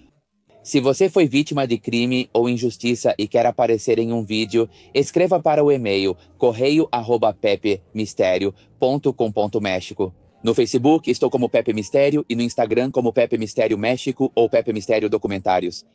Se você foi vítima de crime ou injustiça e quer aparecer em um vídeo, escreva para o e-mail correio@pepemistério.com.méxico. No Facebook estou como Pepe Mistério e no Instagram como Pepe Mistério México ou Pepe Mistério Documentários.